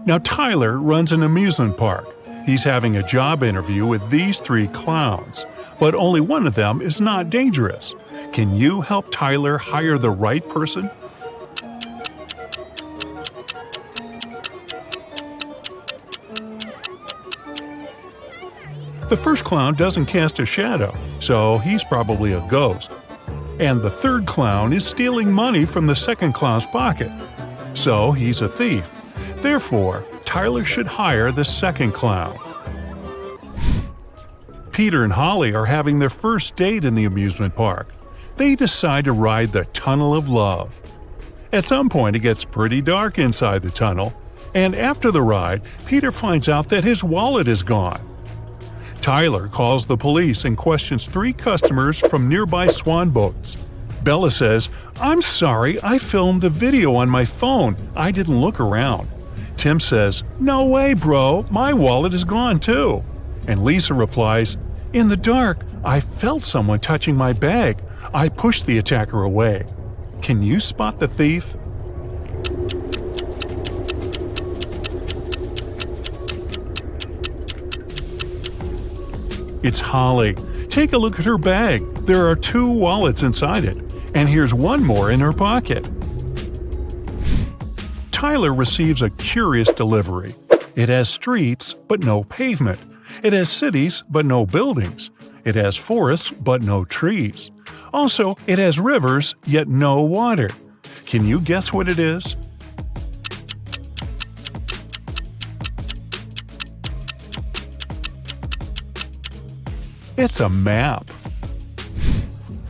Now Tyler runs an amusement park. He's having a job interview with these three clowns, but only one of them is not dangerous. Can you help Tyler hire the right person? The first clown doesn't cast a shadow, so he's probably a ghost. And the third clown is stealing money from the second clown's pocket, so he's a thief. Therefore, Tyler should hire the second clown. Peter and Holly are having their first date in the amusement park. They decide to ride the Tunnel of Love. At some point, it gets pretty dark inside the tunnel, and after the ride, Peter finds out that his wallet is gone. Tyler calls the police and questions three customers from nearby swan boats. Bella says, "I'm sorry, I filmed a video on my phone. I didn't look around." Tim says, "No way, bro, my wallet is gone too." And Lisa replies, "In the dark, I felt someone touching my bag. I pushed the attacker away." Can you spot the thief? It's Holly. Take a look at her bag. There are 2 wallets inside it, and here's one more in her pocket. Tyler receives a curious delivery. It has streets, but no pavement. It has cities, but no buildings. It has forests, but no trees. Also, it has rivers, yet no water. Can you guess what it is? It's a map.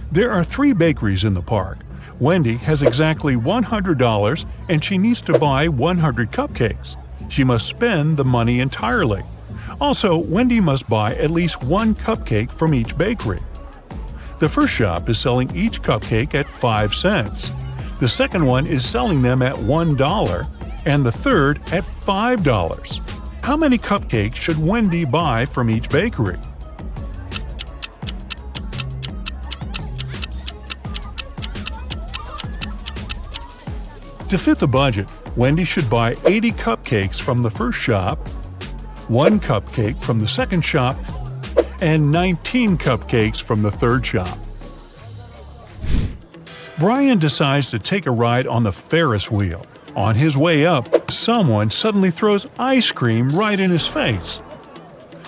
There are 3 bakeries in the park. Wendy has exactly $100 and she needs to buy 100 cupcakes. She must spend the money entirely. Also, Wendy must buy at least 1 cupcake from each bakery. The first shop is selling each cupcake at 5 cents. The second one is selling them at $1, and the third at $5. How many cupcakes should Wendy buy from each bakery? To fit the budget, Wendy should buy 80 cupcakes from the first shop, 1 cupcake from the second shop, and 19 cupcakes from the third shop. Brian decides to take a ride on the Ferris wheel. On his way up, someone suddenly throws ice cream right in his face.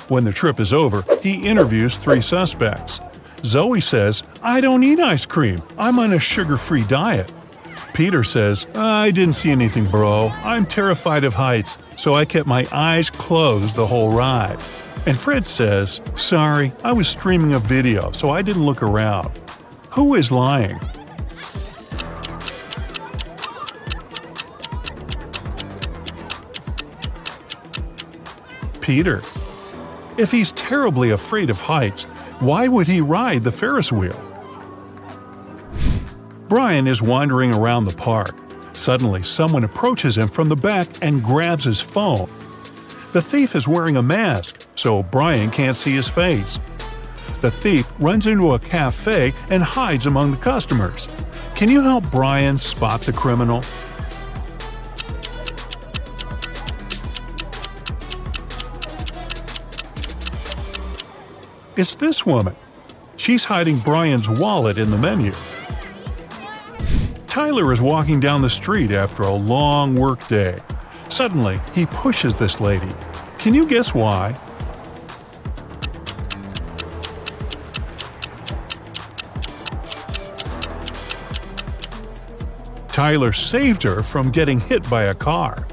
When the trip is over, he interviews 3 suspects. Zoe says, "I don't eat ice cream. I'm on a sugar-free diet." Peter says, "I didn't see anything, bro. I'm terrified of heights, so I kept my eyes closed the whole ride." And Fred says, "Sorry, I was streaming a video, so I didn't look around." Who is lying? Peter. If he's terribly afraid of heights, why would he ride the Ferris wheel? Brian is wandering around the park. Suddenly, someone approaches him from the back and grabs his phone. The thief is wearing a mask, so Brian can't see his face. The thief runs into a cafe and hides among the customers. Can you help Brian spot the criminal? It's this woman. She's hiding Brian's wallet in the menu. Tyler is walking down the street after a long workday. Suddenly, he pushes this lady. Can you guess why? Tyler saved her from getting hit by a car.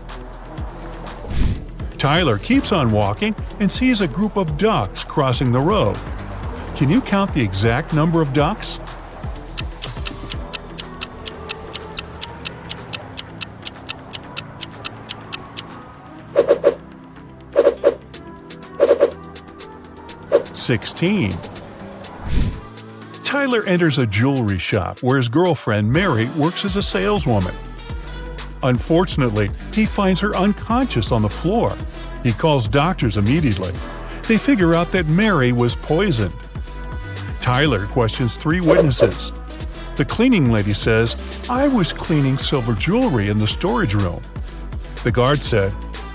Tyler keeps on walking and sees a group of ducks crossing the road. Can you count the exact number of ducks? $16. Tyler enters a jewelry shop where his girlfriend Mary works as a saleswoman. Unfortunately, he finds her unconscious on the floor. He calls doctors immediately. They figure out that Mary was poisoned. Tyler questions 3 witnesses. The cleaning lady says, "I was cleaning silver jewelry in the storage room." The guard said,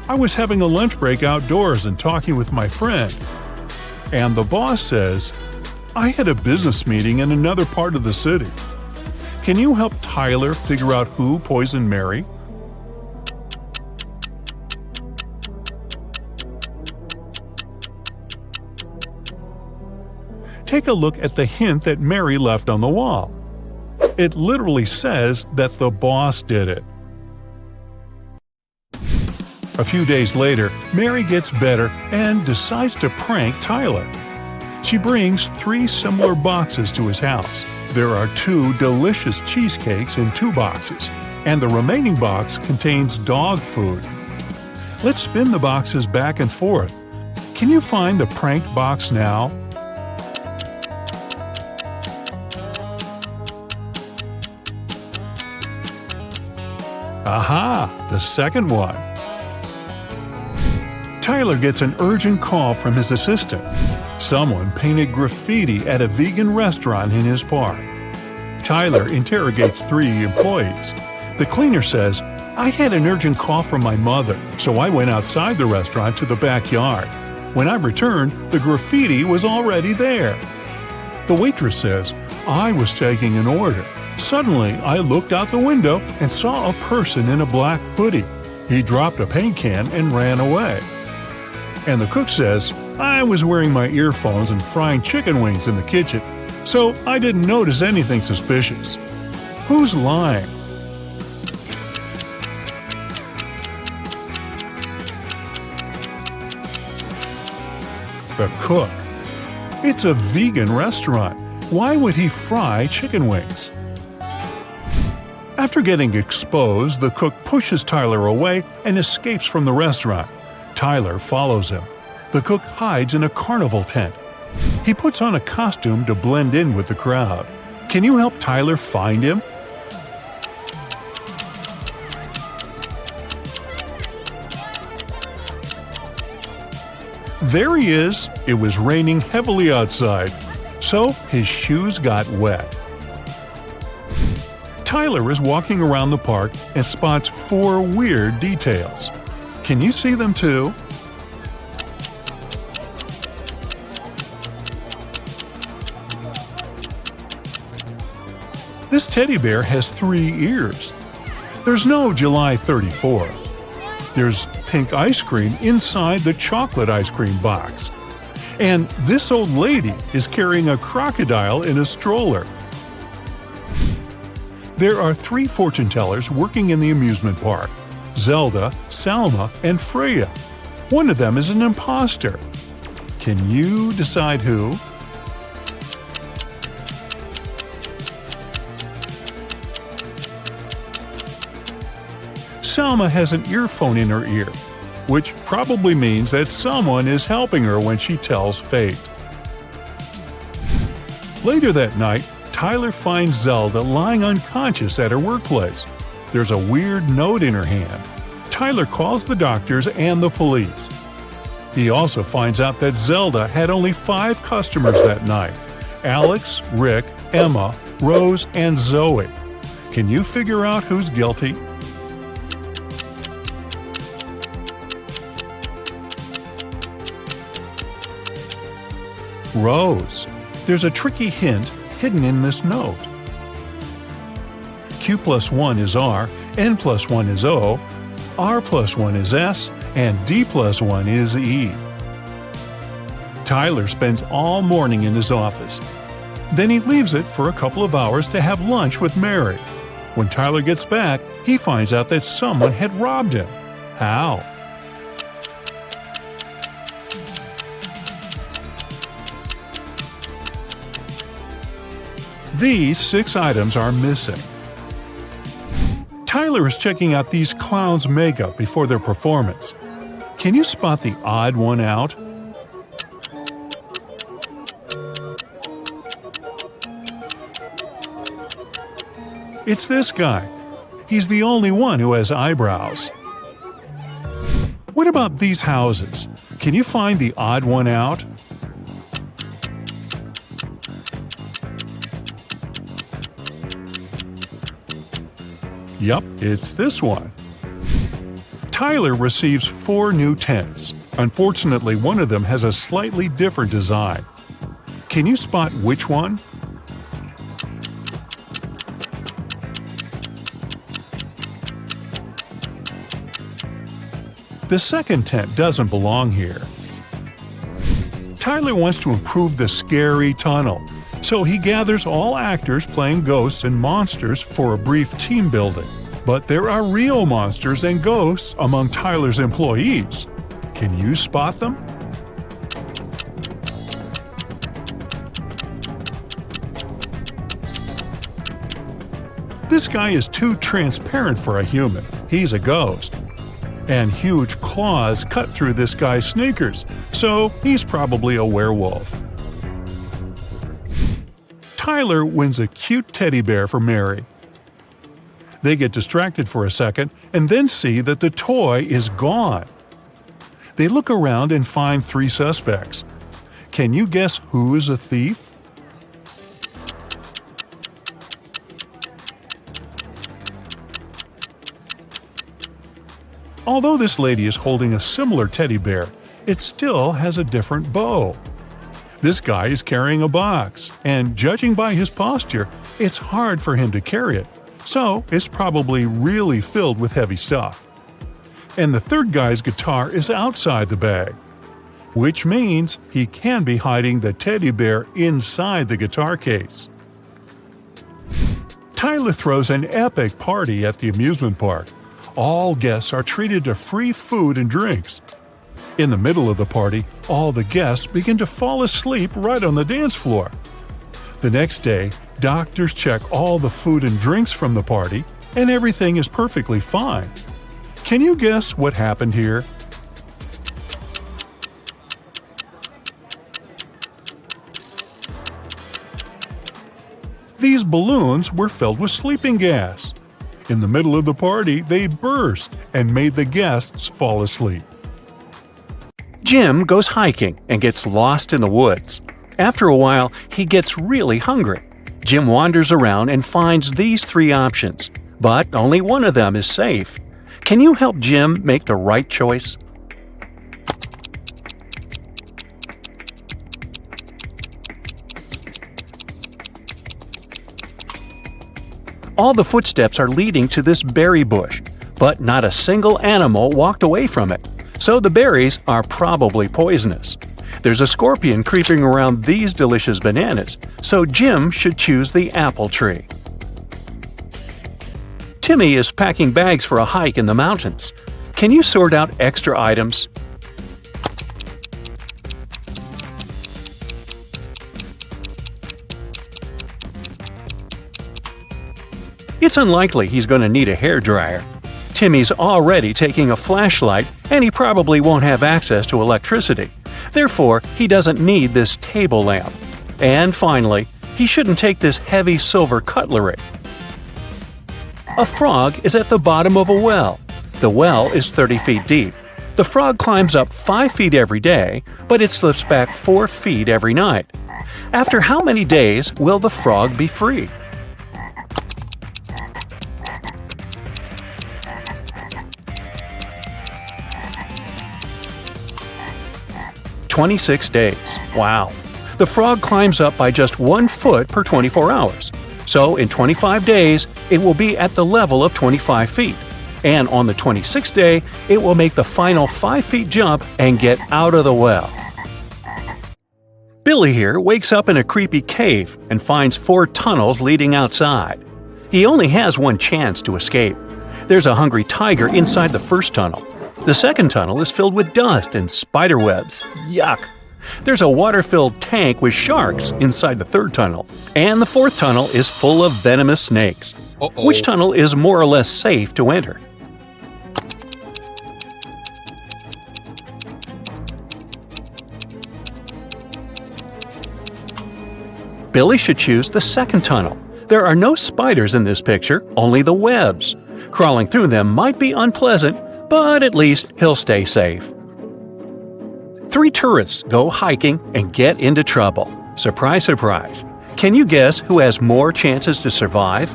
I was having a lunch break outdoors and talking with my friend. And the boss says, I had a business meeting in another part of the city. Can you help Tyler figure out who poisoned Mary? Take a look at the hint that Mary left on the wall. It literally says that the boss did it. A few days later, Mary gets better and decides to prank Tyler. She brings 3 similar boxes to his house. There are 2 delicious cheesecakes in 2 boxes, and the remaining box contains dog food. Let's spin the boxes back and forth. Can you find the pranked box now? Aha! The second one. Tyler gets an urgent call from his assistant. Someone painted graffiti at a vegan restaurant in his park. Tyler interrogates 3 employees. The cleaner says, I had an urgent call from my mother, so I went outside the restaurant to the backyard. When I returned, the graffiti was already there. The waitress says, I was taking an order. Suddenly, I looked out the window and saw a person in a black hoodie. He dropped a paint can and ran away. And the cook says, I was wearing my earphones and frying chicken wings in the kitchen, so I didn't notice anything suspicious. Who's lying? The cook. It's a vegan restaurant. Why would he fry chicken wings? After getting exposed, the cook pushes Tyler away and escapes from the restaurant. Tyler follows him. The cook hides in a carnival tent. He puts on a costume to blend in with the crowd. Can you help Tyler find him? There he is. It was raining heavily outside, so his shoes got wet. Tyler is walking around the park and spots 4 weird details. Can you see them too? This teddy bear has 3 ears. There's no July 34th. There's pink ice cream inside the chocolate ice cream box. And this old lady is carrying a crocodile in a stroller. There are 3 fortune tellers working in the amusement park: Zelda, Salma, and Freya. One of them is an imposter. Can you decide who? Salma has an earphone in her ear, which probably means that someone is helping her when she tells fate. Later that night, Tyler finds Zelda lying unconscious at her workplace. There's a weird note in her hand. Tyler calls the doctors and the police. He also finds out that Zelda had only 5 customers that night: Alex, Rick, Emma, Rose, and Zoe. Can you figure out who's guilty? Rose. There's a tricky hint hidden in this note. Q plus 1 is R, N plus 1 is O, R plus 1 is S, and D plus 1 is E. Tyler spends all morning in his office. Then he leaves it for a couple of hours to have lunch with Mary. When Tyler gets back, he finds out that someone had robbed him. How? These 6 items are missing. Tyler is checking out these clowns' makeup before their performance. Can you spot the odd one out? It's this guy. He's the only one who has eyebrows. What about these houses? Can you find the odd one out? Yup, it's this one. Tyler receives 4 new tents. Unfortunately, one of them has a slightly different design. Can you spot which one? The second tent doesn't belong here. Tyler wants to improve the scary tunnel, so he gathers all actors playing ghosts and monsters for a brief team building. But there are real monsters and ghosts among Tyler's employees. Can you spot them? This guy is too transparent for a human. He's a ghost. And huge claws cut through this guy's sneakers, so he's probably a werewolf. Tyler wins a cute teddy bear for Mary. They get distracted for a second and then see that the toy is gone. They look around and find 3 suspects. Can you guess who is a thief? Although this lady is holding a similar teddy bear, it still has a different bow. This guy is carrying a box, and judging by his posture, it's hard for him to carry it, so it's probably really filled with heavy stuff. And the third guy's guitar is outside the bag, which means he can be hiding the teddy bear inside the guitar case. Tyler throws an epic party at the amusement park. All guests are treated to free food and drinks. In the middle of the party, all the guests begin to fall asleep right on the dance floor. The next day, doctors check all the food and drinks from the party, and everything is perfectly fine. Can you guess what happened here? These balloons were filled with sleeping gas. In the middle of the party, they burst and made the guests fall asleep. Jim goes hiking and gets lost in the woods. After a while, he gets really hungry. Jim wanders around and finds these 3 options, but only one of them is safe. Can you help Jim make the right choice? All the footsteps are leading to this berry bush, but not a single animal walked away from it, so the berries are probably poisonous. There's a scorpion creeping around these delicious bananas, so Jim should choose the apple tree. Timmy is packing bags for a hike in the mountains. Can you sort out extra items? It's unlikely he's going to need a hairdryer. Timmy's already taking a flashlight, and he probably won't have access to electricity. Therefore, he doesn't need this table lamp. And finally, he shouldn't take this heavy silver cutlery. A frog is at the bottom of a well. The well is 30 feet deep. The frog climbs up 5 feet every day, but it slips back 4 feet every night. After how many days will the frog be free? "26 days. Wow. The frog climbs up by just 1 foot per 24 hours. So in 25 days, it will be at the level of 25 feet. And on the 26th day, it will make the final 5 feet jump and get out of the well." Billy here wakes up in a creepy cave and finds 4 tunnels leading outside. He only has 1 chance to escape. There's a hungry tiger inside the first tunnel. The second tunnel is filled with dust and spider webs. Yuck! There's a water-filled tank with sharks inside the third tunnel. And the fourth tunnel is full of venomous snakes. Which tunnel is more or less safe to enter? Billy should choose the second tunnel. There are no spiders in this picture, only the webs. Crawling through them might be unpleasant, but at least he'll stay safe. 3 tourists go hiking and get into trouble. Surprise, surprise. Can you guess who has more chances to survive?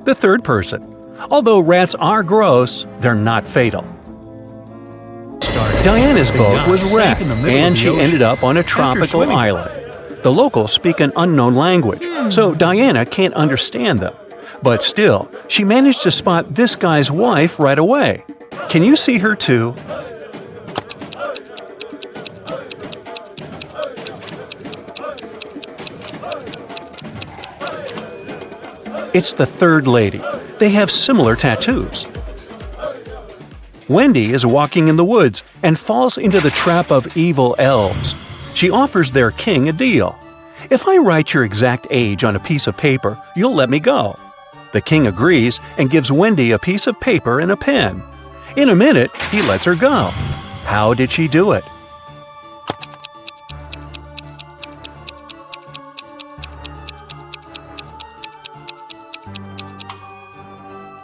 The third person. Although rats are gross, they're not fatal. Diana's boat was wrecked, and she ended up on a tropical island. The locals speak an unknown language, so Diana can't understand them. But still, she managed to spot this guy's wife right away. Can you see her too? It's the third lady. They have similar tattoos. Wendy is walking in the woods and falls into the trap of evil elves. She offers their king a deal. If I write your exact age on a piece of paper, you'll let me go. The king agrees and gives Wendy a piece of paper and a pen. In a minute, he lets her go. How did she do it?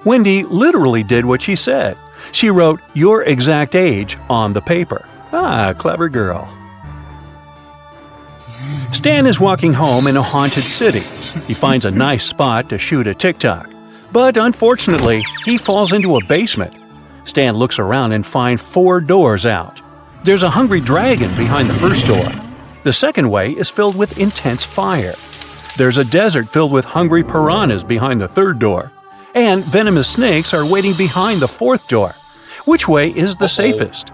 Wendy literally did what she said. She wrote your exact age on the paper. Ah, clever girl. Stan is walking home in a haunted city. He finds a nice spot to shoot a TikTok. But unfortunately, he falls into a basement. Stan looks around and finds 4 doors out. There's a hungry dragon behind the first door. The second way is filled with intense fire. There's a desert filled with hungry piranhas behind the third door. And venomous snakes are waiting behind the fourth door. Which way is the safest?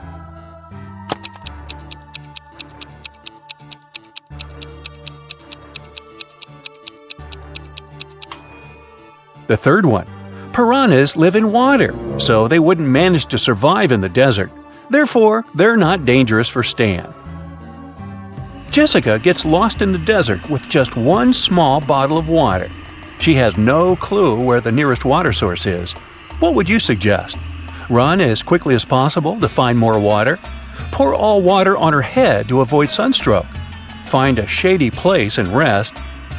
The third one. Piranhas live in water, so they wouldn't manage to survive in the desert. Therefore, they're not dangerous for Stan. Jessica gets lost in the desert with just one small bottle of water. She has no clue where the nearest water source is. What would you suggest? Run as quickly as possible to find more water? Pour all water on her head to avoid sunstroke? Find a shady place and rest?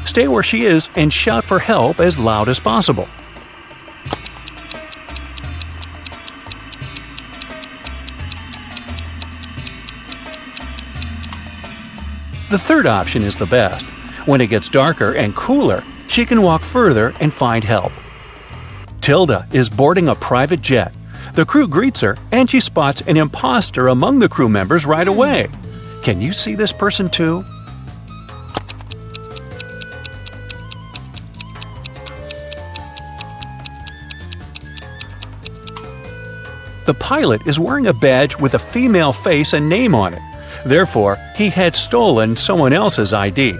Stay where she is and shout for help as loud as possible. The third option is the best. When it gets darker and cooler, she can walk further and find help. Tilda is boarding a private jet. The crew greets her, and she spots an imposter among the crew members right away. Can you see this person too? The pilot is wearing a badge with a female face and name on it. Therefore, he had stolen someone else's ID.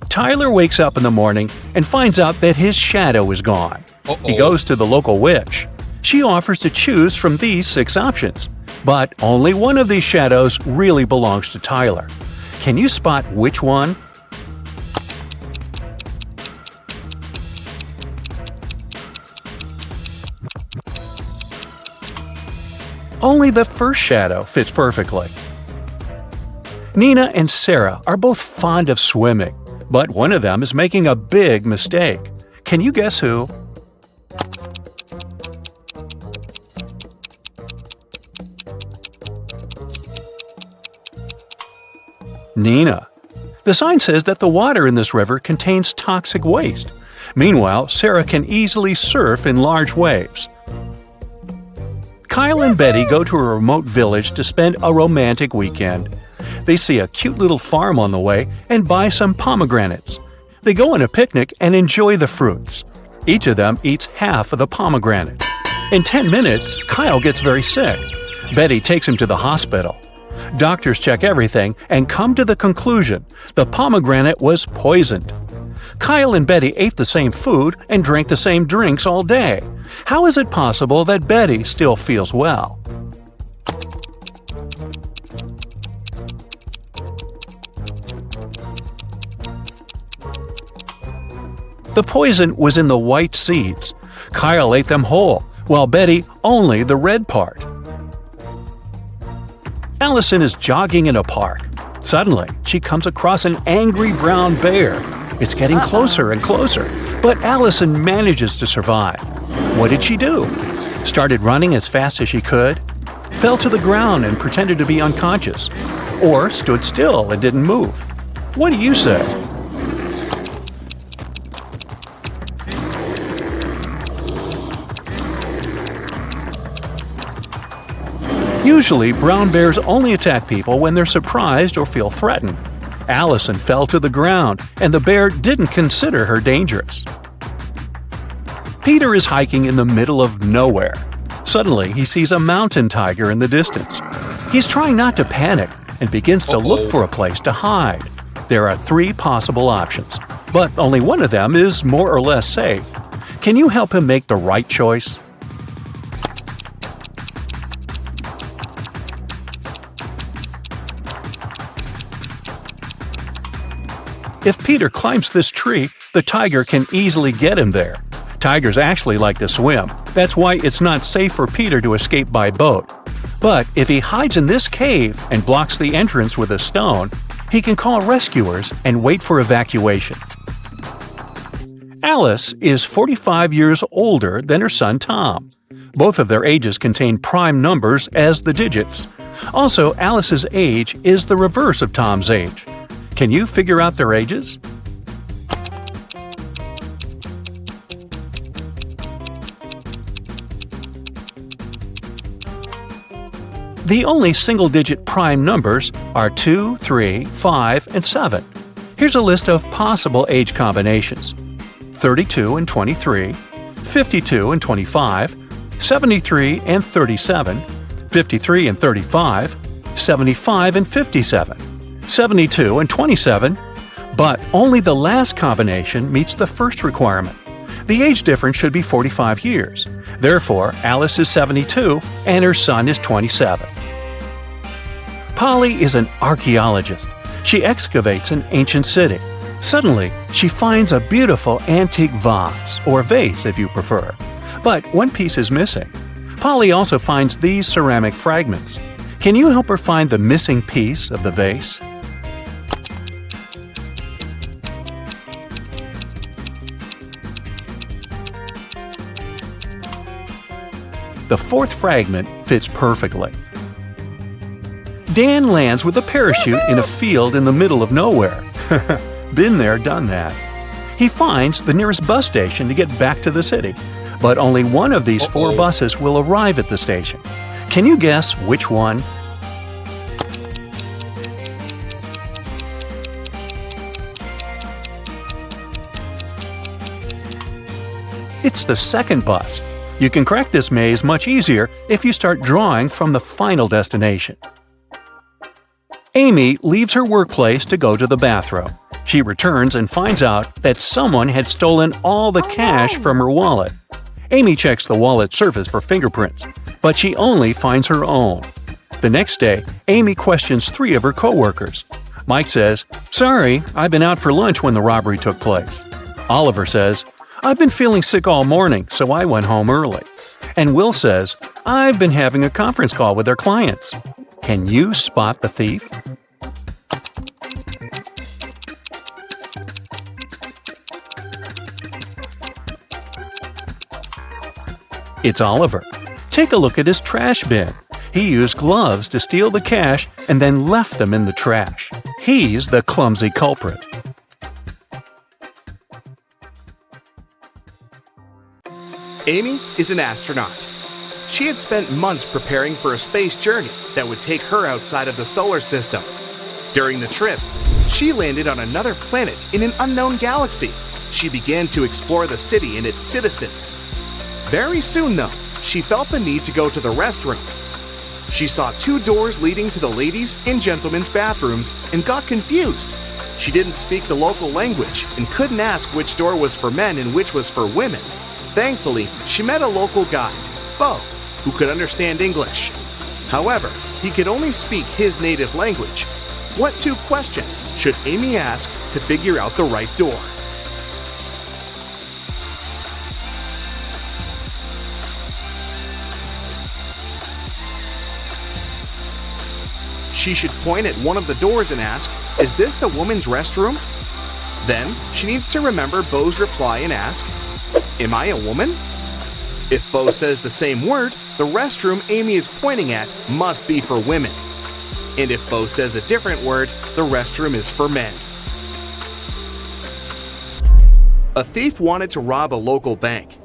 Tyler wakes up in the morning and finds out that his shadow is gone. He goes to the local witch. She offers to choose from these 6 options, but only one of these shadows really belongs to Tyler. Can you spot which one? Only the first shadow fits perfectly. Nina and Sarah are both fond of swimming, but one of them is making a big mistake. Can you guess who? Nina. The sign says that the water in this river contains toxic waste. Meanwhile, Sarah can easily surf in large waves. Kyle and Betty go to a remote village to spend a romantic weekend. They see a cute little farm on the way and buy some pomegranates. They go on a picnic and enjoy the fruits. Each of them eats half of the pomegranate. In 10 minutes, Kyle gets very sick. Betty takes him to the hospital. Doctors check everything and come to the conclusion the pomegranate was poisoned. Kyle and Betty ate the same food and drank the same drinks all day. How is it possible that Betty still feels well? The poison was in the white seeds. Kyle ate them whole, while Betty only the red part. Allison is jogging in a park. Suddenly, she comes across an angry brown bear. It's getting closer and closer, but Allison manages to survive. What did she do? Started running as fast as she could? Fell to the ground and pretended to be unconscious? Or stood still and didn't move? What do you say? Usually, brown bears only attack people when they're surprised or feel threatened. Allison fell to the ground, and the bear didn't consider her dangerous. Peter is hiking in the middle of nowhere. Suddenly, he sees a mountain tiger in the distance. He's trying not to panic and begins to look for a place to hide. There are 3 possible options, but only one of them is more or less safe. Can you help him make the right choice? If Peter climbs this tree, the tiger can easily get him there. Tigers actually like to swim. That's why it's not safe for Peter to escape by boat. But if he hides in this cave and blocks the entrance with a stone, he can call rescuers and wait for evacuation. Alice is 45 years older than her son Tom. Both of their ages contain prime numbers as the digits. Also, Alice's age is the reverse of Tom's age. Can you figure out their ages? The only single-digit prime numbers are 2, 3, 5, and 7. Here's a list of possible age combinations: 32 and 23, 52 and 25, 73 and 37, 53 and 35, 75 and 57, 72 and 27, but only the last combination meets the first requirement. The age difference should be 45 years. Therefore, Alice is 72 and her son is 27. Polly is an archaeologist. She excavates an ancient city. Suddenly, she finds a beautiful antique vase, or vase if you prefer. But one piece is missing. Polly also finds these ceramic fragments. Can you help her find the missing piece of the vase? The fourth fragment fits perfectly. Dan lands with a parachute in a field in the middle of nowhere. Been there, done that. He finds the nearest bus station to get back to the city, but only one of these 4 buses will arrive at the station. Can you guess which one? It's the second bus. You can crack this maze much easier if you start drawing from the final destination. Amy leaves her workplace to go to the bathroom. She returns and finds out that someone had stolen all the cash from her wallet. Amy checks the wallet's surface for fingerprints, but she only finds her own. The next day, Amy questions 3 of her coworkers. Mike says, "Sorry, I've been out for lunch when the robbery took place." Oliver says, "I've been feeling sick all morning, so I went home early." And Will says, "I've been having a conference call with their clients." Can you spot the thief? It's Oliver. Take a look at his trash bin. He used gloves to steal the cash and then left them in the trash. He's the clumsy culprit. Amy is an astronaut. She had spent months preparing for a space journey that would take her outside of the solar system. During the trip, she landed on another planet in an unknown galaxy. She began to explore the city and its citizens. Very soon, though, she felt the need to go to the restroom. She saw 2 doors leading to the ladies' and gentlemen's bathrooms and got confused. She didn't speak the local language and couldn't ask which door was for men and which was for women. Thankfully, she met a local guide, Bo, who could understand English. However, he could only speak his native language. What 2 questions should Amy ask to figure out the right door? She should point at one of the doors and ask, "Is this the women's restroom?" Then, she needs to remember Bo's reply and ask, "Am I a woman?" If Bo says the same word, the restroom Amy is pointing at must be for women. And if Bo says a different word, the restroom is for men. A thief wanted to rob a local bank.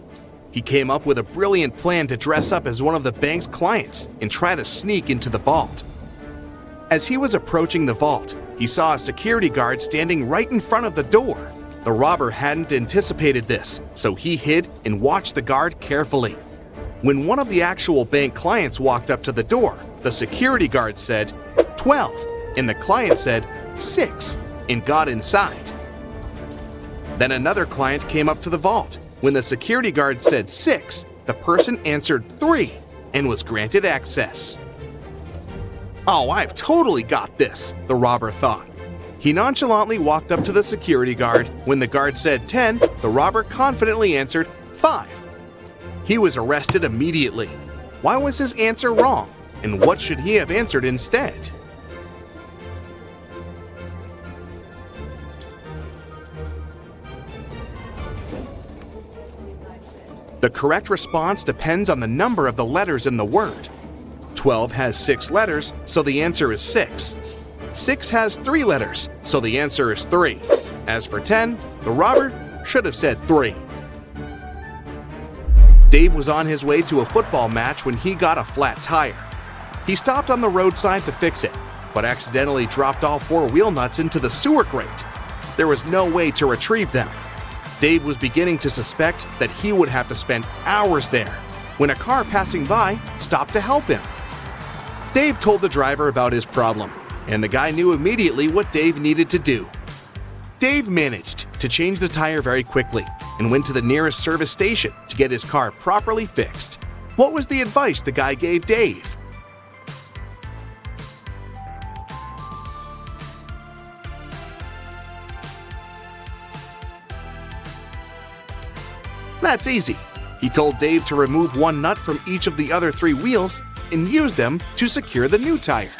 He came up with a brilliant plan to dress up as one of the bank's clients and try to sneak into the vault. As he was approaching the vault, he saw a security guard standing right in front of the door. The robber hadn't anticipated this, so he hid and watched the guard carefully. When one of the actual bank clients walked up to the door, the security guard said, 12, and the client said, 6, and got inside. Then another client came up to the vault. When the security guard said 6, the person answered 3 and was granted access. "Oh, I've totally got this," the robber thought. He nonchalantly walked up to the security guard. When the guard said 10, the robber confidently answered 5. He was arrested immediately. Why was his answer wrong? And what should he have answered instead? The correct response depends on the number of the letters in the word. 12 has 6 letters, so the answer is 6. 6 has 3 letters, so the answer is 3. As for 10, the robber should have said 3. Dave was on his way to a football match when he got a flat tire. He stopped on the roadside to fix it, but accidentally dropped all 4 wheel nuts into the sewer grate. There was no way to retrieve them. Dave was beginning to suspect that he would have to spend hours there when a car passing by stopped to help him. Dave told the driver about his problem, and the guy knew immediately what Dave needed to do. Dave managed to change the tire very quickly and went to the nearest service station to get his car properly fixed. What was the advice the guy gave Dave? That's easy. He told Dave to remove 1 nut from each of the other 3 wheels and use them to secure the new tire.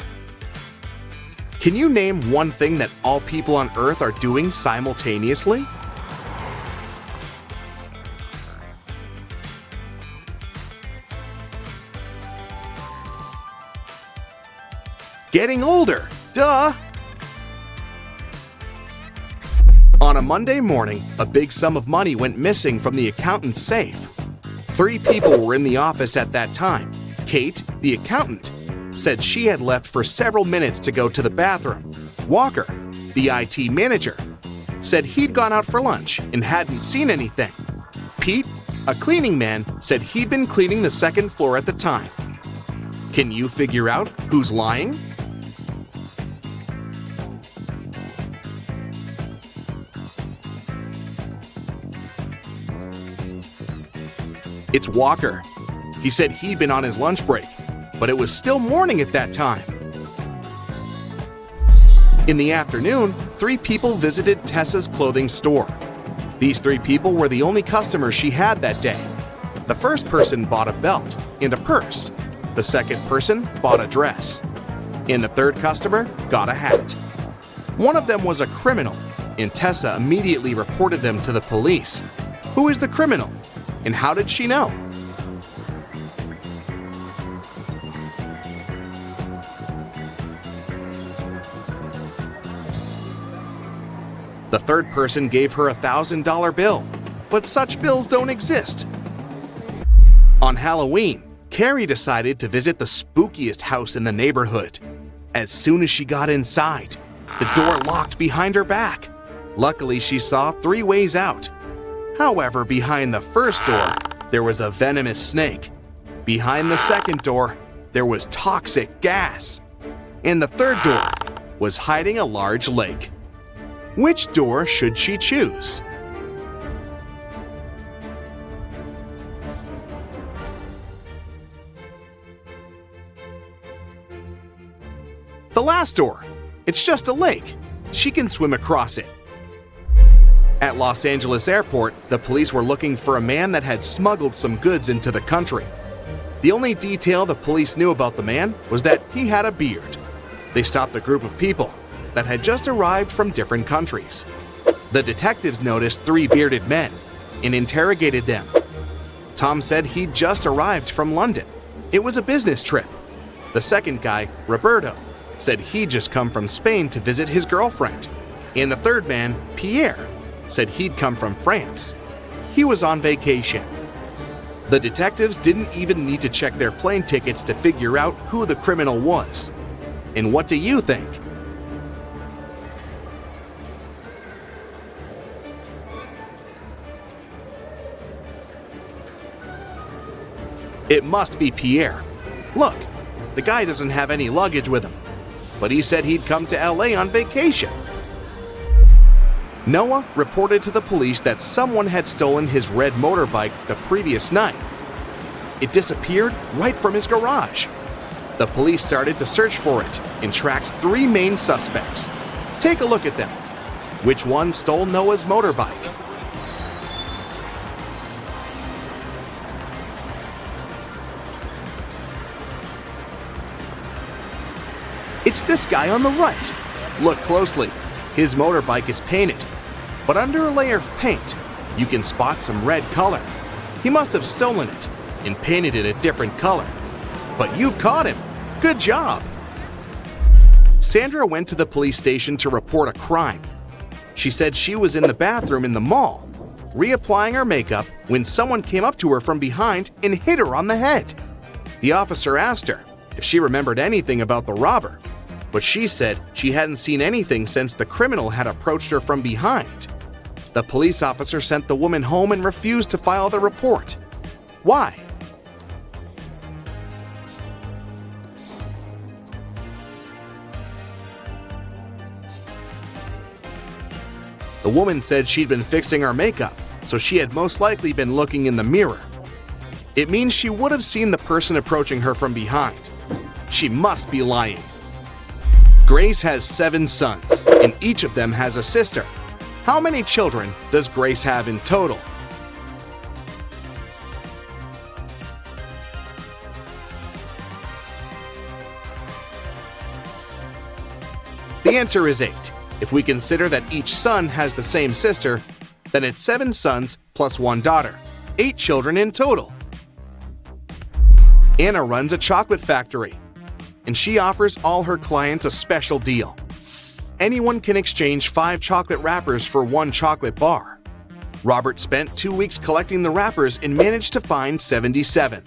Can you name one thing that all people on Earth are doing simultaneously? Getting older, duh! On a Monday morning, a big sum of money went missing from the accountant's safe. 3 people were in the office at that time. Kate, the accountant, said she had left for several minutes to go to the bathroom. Walker, the IT manager, said he'd gone out for lunch and hadn't seen anything. Pete, a cleaning man, said he'd been cleaning the 2nd floor at the time. Can you figure out who's lying? It's Walker. He said he'd been on his lunch break, but it was still morning at that time. In the afternoon, 3 people visited Tessa's clothing store. These 3 people were the only customers she had that day. The first person bought a belt and a purse. The second person bought a dress. And the third customer got a hat. One of them was a criminal, and Tessa immediately reported them to the police. Who is the criminal? And how did she know? The third person gave her a $1,000 bill, but such bills don't exist. On Halloween, Carrie decided to visit the spookiest house in the neighborhood. As soon as she got inside, the door locked behind her back. Luckily, she saw 3 ways out. However, behind the first door, there was a venomous snake. Behind the second door, there was toxic gas. And the third door was hiding a large lake. Which door should she choose? The last door. It's just a lake. She can swim across it. At Los Angeles Airport, the police were looking for a man that had smuggled some goods into the country. The only detail the police knew about the man was that he had a beard. They stopped a group of people that had just arrived from different countries. The detectives noticed 3 bearded men and interrogated them. Tom said he'd just arrived from London. It was a business trip. The second guy, Roberto, said he'd just come from Spain to visit his girlfriend. And the third man, Pierre, said he'd come from France. He was on vacation. The detectives didn't even need to check their plane tickets to figure out who the criminal was. And what do you think? It must be Pierre. Look, the guy doesn't have any luggage with him, but he said he'd come to LA on vacation. Noah reported to the police that someone had stolen his red motorbike the previous night. It disappeared right from his garage. The police started to search for it and tracked 3 main suspects. Take a look at them. Which one stole Noah's motorbike? It's this guy on the right. Look closely. His motorbike is painted, but under a layer of paint, you can spot some red color. He must have stolen it and painted it a different color. But you've caught him. Good job. Sandra went to the police station to report a crime. She said she was in the bathroom in the mall, reapplying her makeup when someone came up to her from behind and hit her on the head. The officer asked her if she remembered anything about the robber, but she said she hadn't seen anything since the criminal had approached her from behind. The police officer sent the woman home and refused to file the report. Why? The woman said she'd been fixing her makeup, so she had most likely been looking in the mirror. It means she would have seen the person approaching her from behind. She must be lying. Grace has 7 sons, and each of them has a sister. How many children does Grace have in total? The answer is 8. If we consider that each son has the same sister, then it's 7 sons plus 1 daughter. 8 children in total. Anna runs a chocolate factory, and she offers all her clients a special deal. Anyone can exchange 5 chocolate wrappers for 1 chocolate bar. Robert spent 2 weeks collecting the wrappers and managed to find 77.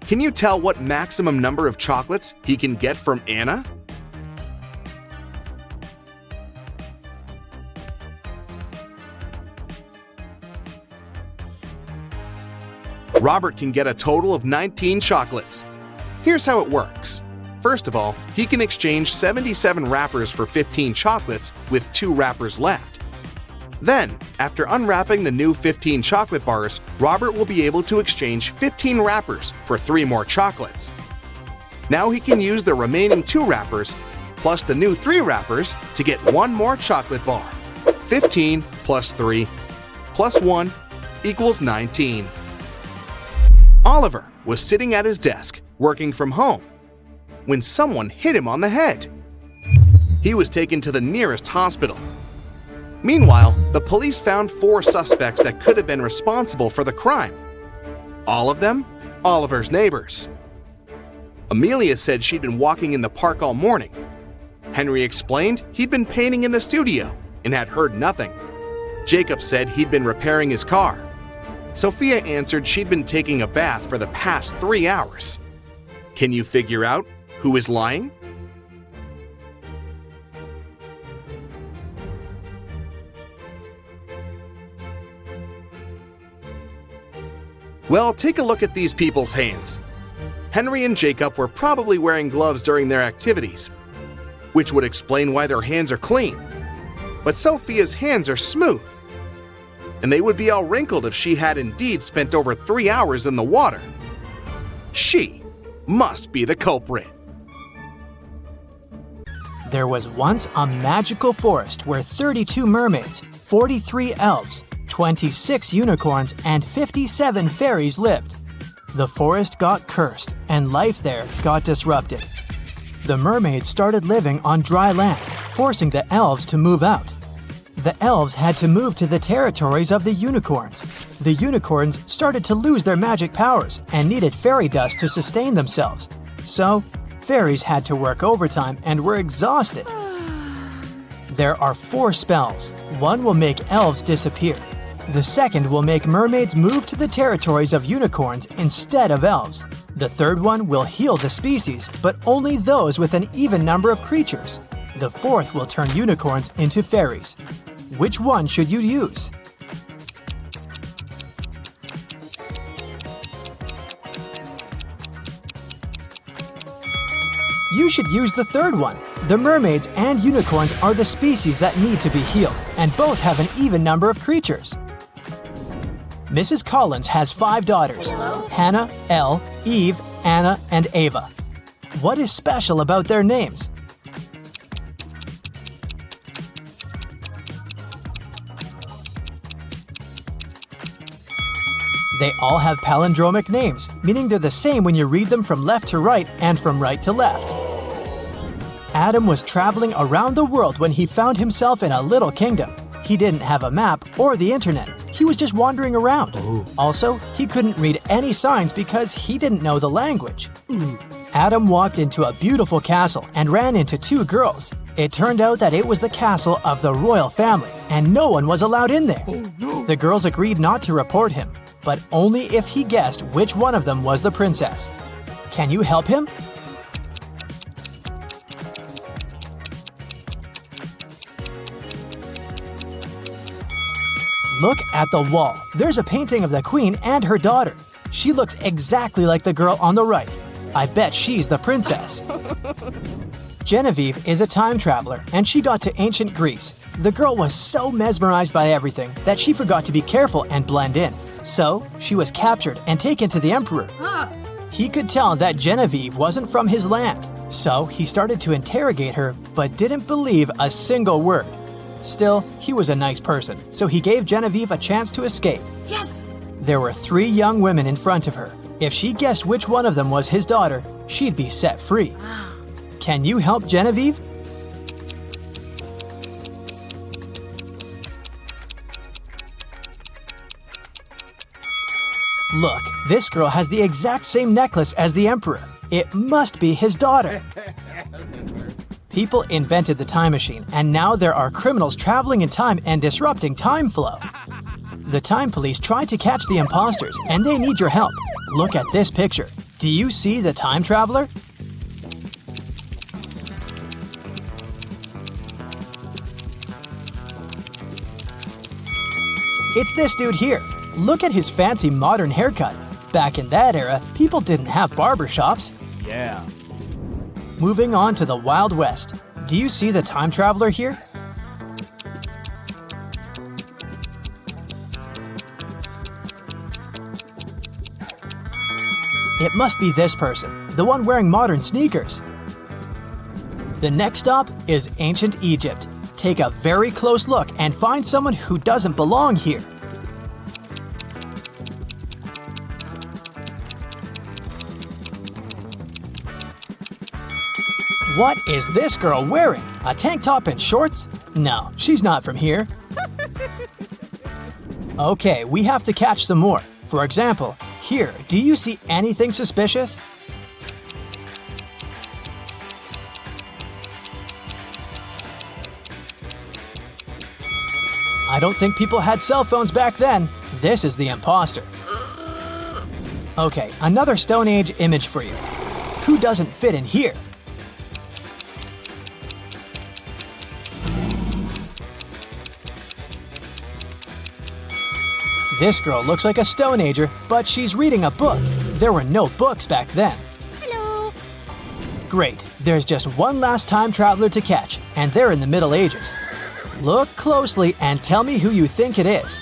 Can you tell what maximum number of chocolates he can get from Anna? Robert can get a total of 19 chocolates. Here's how it works. First of all, he can exchange 77 wrappers for 15 chocolates with 2 wrappers left. Then, after unwrapping the new 15 chocolate bars, Robert will be able to exchange 15 wrappers for 3 more chocolates. Now he can use the remaining 2 wrappers plus the new 3 wrappers to get 1 more chocolate bar. 15 plus 3 plus 1 equals 19. Oliver was sitting at his desk, working from home, when someone hit him on the head. He was taken to the nearest hospital. Meanwhile, the police found 4 suspects that could have been responsible for the crime. All of them, Oliver's neighbors. Amelia said she'd been walking in the park all morning. Henry explained he'd been painting in the studio and had heard nothing. Jacob said he'd been repairing his car. Sophia answered she'd been taking a bath for the past 3 hours. Can you figure out who is lying? Well, take a look at these people's hands. Henry and Jacob were probably wearing gloves during their activities, which would explain why their hands are clean. But Sophia's hands are smooth, and they would be all wrinkled if she had indeed spent over 3 hours in the water. She must be the culprit. There was once a magical forest where 32 mermaids, 43 elves, 26 unicorns, and 57 fairies lived. The forest got cursed, and life there got disrupted. The mermaids started living on dry land, forcing the elves to move out. The elves had to move to the territories of the unicorns. The unicorns started to lose their magic powers and needed fairy dust to sustain themselves. So, fairies had to work overtime and were exhausted. There are 4 spells. One will make elves disappear. The second will make mermaids move to the territories of unicorns instead of elves. The third one will heal the species, but only those with an even number of creatures. The fourth will turn unicorns into fairies. Which one should you use? You should use the third one. The mermaids and unicorns are the species that need to be healed, and both have an even number of creatures. Mrs. Collins has 5 daughters: Hannah, Elle, Eve, Anna, and Ava. What is special about their names? They all have palindromic names, meaning they're the same when you read them from left to right and from right to left. Adam was traveling around the world when he found himself in a little kingdom. He didn't have a map or the internet. He was just wandering around. Also, he couldn't read any signs because he didn't know the language. Adam walked into a beautiful castle and ran into 2 girls. It turned out that it was the castle of the royal family, and no one was allowed in there. The girls agreed not to report him, but only if he guessed which one of them was the princess. Can you help him? Look at the wall. There's a painting of the queen and her daughter. She looks exactly like the girl on the right. I bet she's the princess. Genevieve is a time traveler, and she got to ancient Greece. The girl was so mesmerized by everything that she forgot to be careful and blend in. So, she was captured and taken to the emperor. He could tell that Genevieve wasn't from his land, so he started to interrogate her but didn't believe a single word. Still, he was a nice person, so he gave Genevieve a chance to escape. Yes! There were 3 young women in front of her. If she guessed which one of them was his daughter, she'd be set free. Can you help Genevieve? Look, this girl has the exact same necklace as the emperor. It must be his daughter. People invented the time machine, and now there are criminals traveling in time and disrupting time flow. The time police tried to catch the imposters, and they need your help. Look at this picture. Do you see the time traveler? It's this dude here. Look at his fancy modern haircut. Back in that era, people didn't have barber shops. Yeah. Moving on to the Wild West. Do you see the time traveler here? It must be this person, the one wearing modern sneakers. The next stop is ancient Egypt. Take a very close look and find someone who doesn't belong here. What is this girl wearing? A tank top and shorts? No, she's not from here. Okay, we have to catch some more. For example, here, do you see anything suspicious? I don't think people had cell phones back then. This is the imposter. Okay, another Stone Age image for you. Who doesn't fit in here? This girl looks like a Stone Ager, but she's reading a book. There were no books back then. Hello. Great, there's just one last time traveler to catch, and they're in the Middle Ages. Look closely and tell me who you think it is.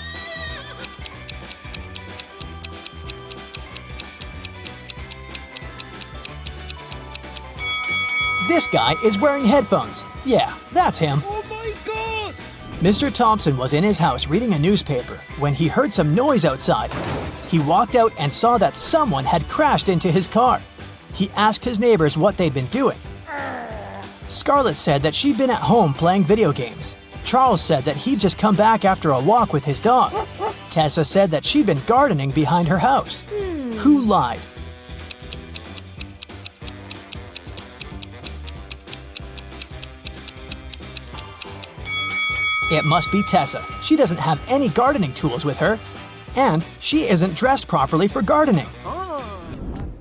This guy is wearing headphones. Yeah, that's him. Oh my god! Mr. Thompson was in his house reading a newspaper when he heard some noise outside. He walked out and saw that someone had crashed into his car. He asked his neighbors what they'd been doing. Scarlett said that she'd been at home playing video games. Charles said that he'd just come back after a walk with his dog. Tessa said that she'd been gardening behind her house. Who lied? It must be Tessa. She doesn't have any gardening tools with her. And she isn't dressed properly for gardening.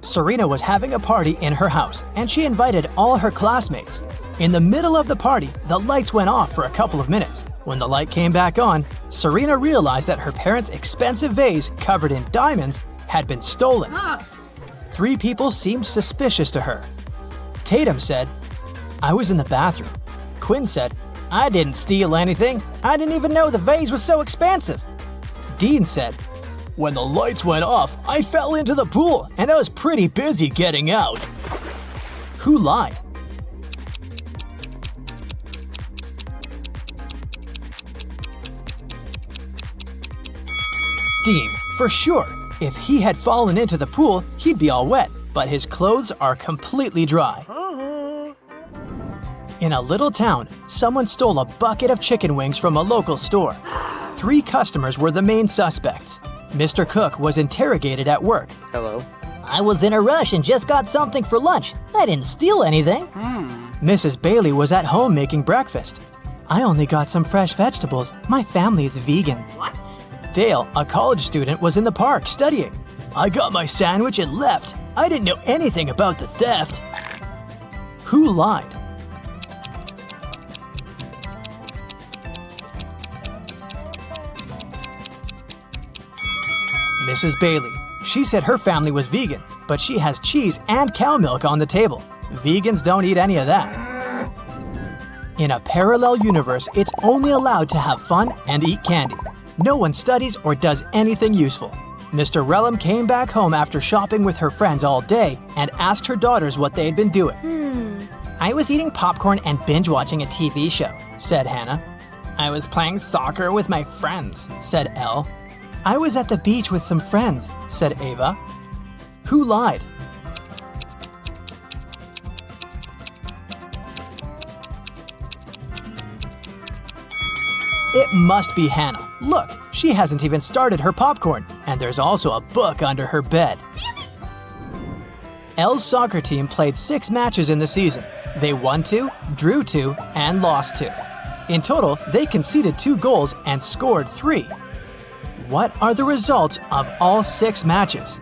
Serena was having a party in her house, and she invited all her classmates. In the middle of the party, the lights went off for a couple of minutes. When the light came back on, Serena realized that her parents' expensive vase covered in diamonds had been stolen. 3 people seemed suspicious to her. Tatum said, "I was in the bathroom." Quinn said, "I didn't steal anything. I didn't even know the vase was so expensive." Dean said, "When the lights went off, I fell into the pool and I was pretty busy getting out." Who lied? Dean, for sure. If he had fallen into the pool, he'd be all wet, but his clothes are completely dry. In a little town, someone stole a bucket of chicken wings from a local store. 3 customers were the main suspects. Mr. Cook was interrogated at work. Hello. I was in a rush and just got something for lunch. I didn't steal anything. Mrs. Bailey was at home making breakfast. I only got some fresh vegetables. My family is vegan. What? Dale, a college student, was in the park studying. I got my sandwich and left. I didn't know anything about the theft. Who lied? Mrs. Bailey. She said her family was vegan, but she has cheese and cow milk on the table. Vegans don't eat any of that. In a parallel universe, it's only allowed to have fun and eat candy. No one studies or does anything useful. Mr. Relham came back home after shopping with her friends all day and asked her daughters what they'd been doing. I was eating popcorn and binge watching a TV show, said Hannah. I was playing soccer with my friends, said Elle. I was at the beach with some friends, said Ava. Who lied? It must be Hannah. Look, she hasn't even started her popcorn, and there's also a book under her bed. Elle's soccer team played 6 matches in the season. They won 2, drew 2, and lost 2. In total, they conceded 2 goals and scored 3. What are the results of all 6 matches?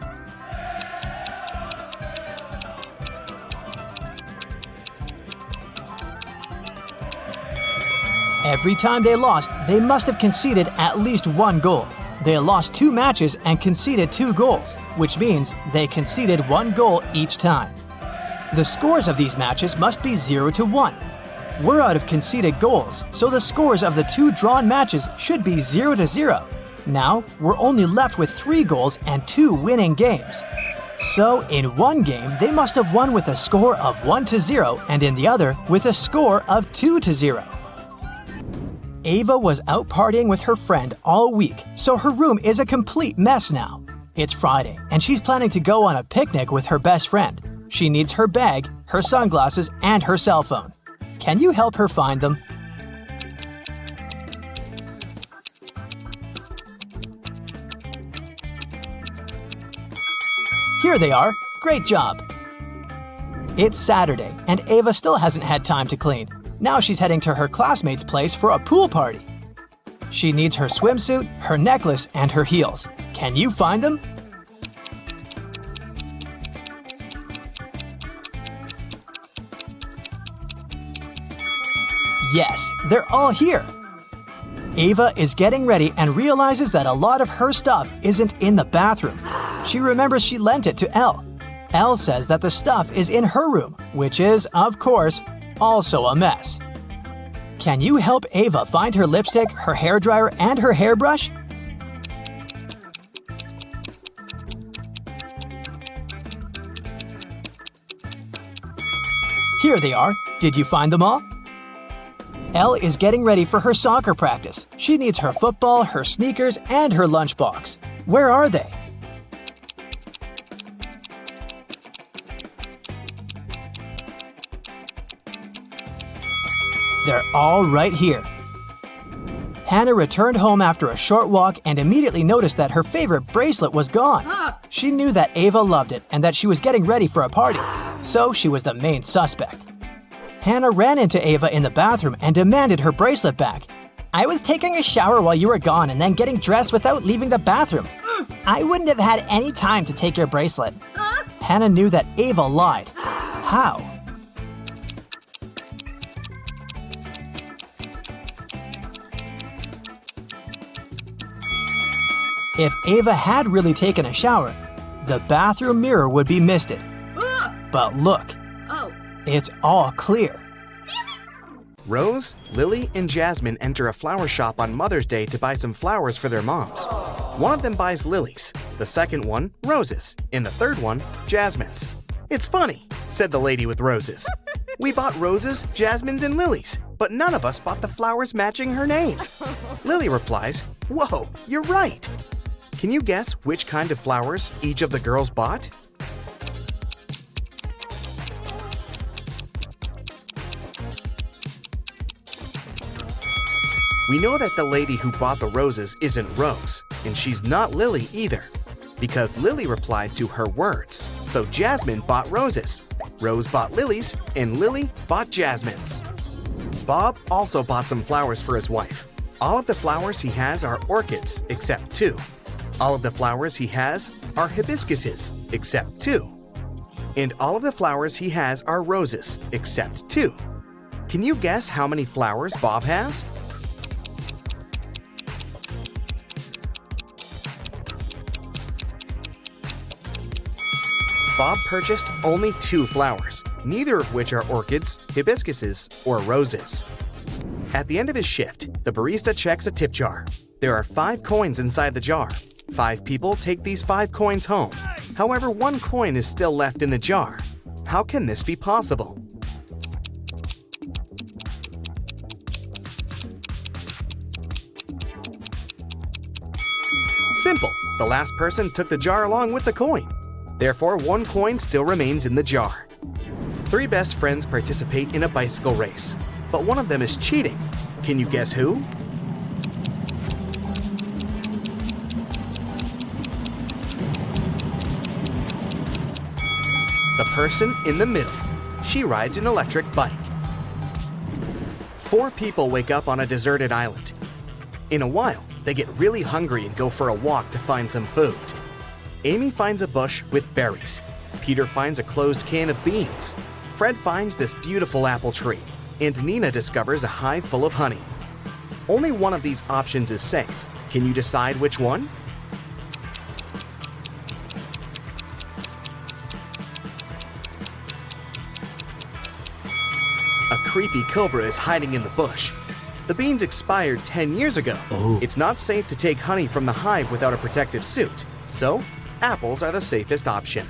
Every time they lost, they must have conceded at least 1 goal. They lost 2 matches and conceded 2 goals, which means they conceded 1 goal each time. The scores of these matches must be 0-1. We're out of conceded goals, so the scores of the 2 drawn matches should be 0-0. Now, we're only left with 3 goals and 2 winning games. So, in one game, they must have won with a score of 1-0, and in the other, with a score of 2-0. Ava was out partying with her friend all week, so her room is a complete mess now. It's Friday, and she's planning to go on a picnic with her best friend. She needs her bag, her sunglasses, and her cell phone. Can you help her find them? Here they are. Great job. It's Saturday, and Ava still hasn't had time to clean. Now she's heading to her classmate's place for a pool party. She needs her swimsuit, her necklace, and her heels. Can you find them? Yes, they're all here. Ava is getting ready and realizes that a lot of her stuff isn't in the bathroom. She remembers she lent it to Elle. Elle says that the stuff is in her room, which is, of course, also a mess. Can you help Ava find her lipstick, her hairdryer, and her hairbrush? Here they are. Did you find them all? Elle is getting ready for her soccer practice. She needs her football, her sneakers, and her lunchbox. Where are they? They're all right here. Hannah returned home after a short walk and immediately noticed that her favorite bracelet was gone. She knew that Ava loved it and that she was getting ready for a party, so she was the main suspect. Hannah ran into Ava in the bathroom and demanded her bracelet back. I was taking a shower while you were gone and then getting dressed without leaving the bathroom. I wouldn't have had any time to take your bracelet. Hannah knew that Ava lied. How? If Ava had really taken a shower, the bathroom mirror would be misted. But look, it's all clear. Rose, Lily, and Jasmine enter a flower shop on Mother's Day to buy some flowers for their moms. One of them buys lilies, the second one, roses, and the third one, jasmines. "It's funny," said the lady with roses. "We bought roses, jasmines, and lilies, but none of us bought the flowers matching her name." Lily replies, "Whoa, you're right." Can you guess which kind of flowers each of the girls bought? We know that the lady who bought the roses isn't Rose, and she's not Lily either, because Lily replied to her words. So Jasmine bought roses, Rose bought lilies, and Lily bought jasmines. Bob also bought some flowers for his wife. All of the flowers he has are orchids, except 2. All of the flowers he has are hibiscuses, except 2. And all of the flowers he has are roses, except 2. Can you guess how many flowers Bob has? Bob purchased only 2 flowers, neither of which are orchids, hibiscuses, or roses. At the end of his shift, the barista checks a tip jar. There are 5 coins inside the jar. 5 people take these 5 coins home. However, 1 coin is still left in the jar. How can this be possible? Simple. The last person took the jar along with the coin. Therefore, 1 coin still remains in the jar. 3 best friends participate in a bicycle race, but one of them is cheating. Can you guess who? The person in the middle. She rides an electric bike. 4 people wake up on a deserted island. In a while, they get really hungry and go for a walk to find some food. Amy finds a bush with berries. Peter finds a closed can of beans. Fred finds this beautiful apple tree. And Nina discovers a hive full of honey. Only one of these options is safe. Can you decide which one? A creepy cobra is hiding in the bush. The beans expired 10 years ago. It's not safe to take honey from the hive without a protective suit. So, apples are the safest option.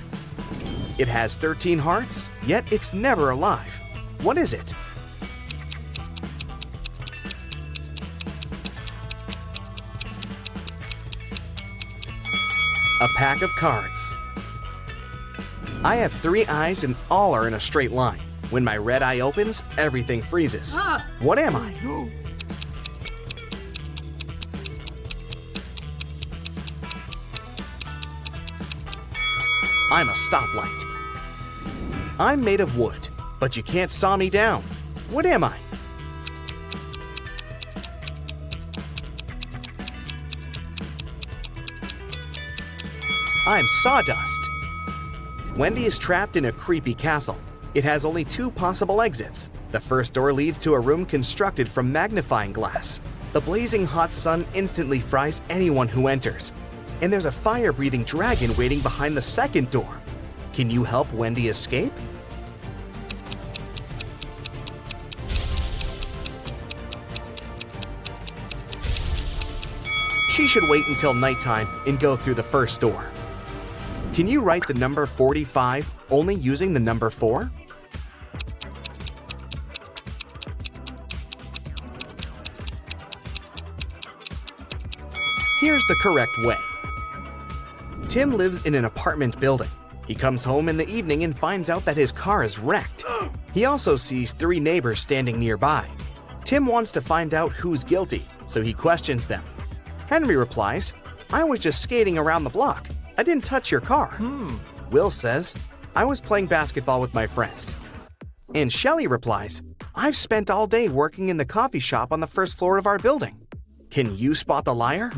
It has 13 hearts, yet it's never alive. What is it? A pack of cards. I have 3 eyes and all are in a straight line. When my red eye opens, everything freezes. What am I? I'm a stoplight. I'm made of wood, but you can't saw me down. What am I? I'm sawdust. Wendy is trapped in a creepy castle. It has only 2 possible exits. The first door leads to a room constructed from magnifying glass. The blazing hot sun instantly fries anyone who enters. And there's a fire-breathing dragon waiting behind the second door. Can you help Wendy escape? She should wait until nighttime and go through the first door. Can you write the number 45 only using the number 4? Here's the correct way. Tim lives in an apartment building. He comes home in the evening and finds out that his car is wrecked. He also sees 3 neighbors standing nearby. Tim wants to find out who's guilty, so he questions them. Henry replies, "I was just skating around the block. I didn't touch your car." Will says, "I was playing basketball with my friends." And Shelley replies, I've spent all day working in the coffee shop on the first floor of our building. Can you spot the liar?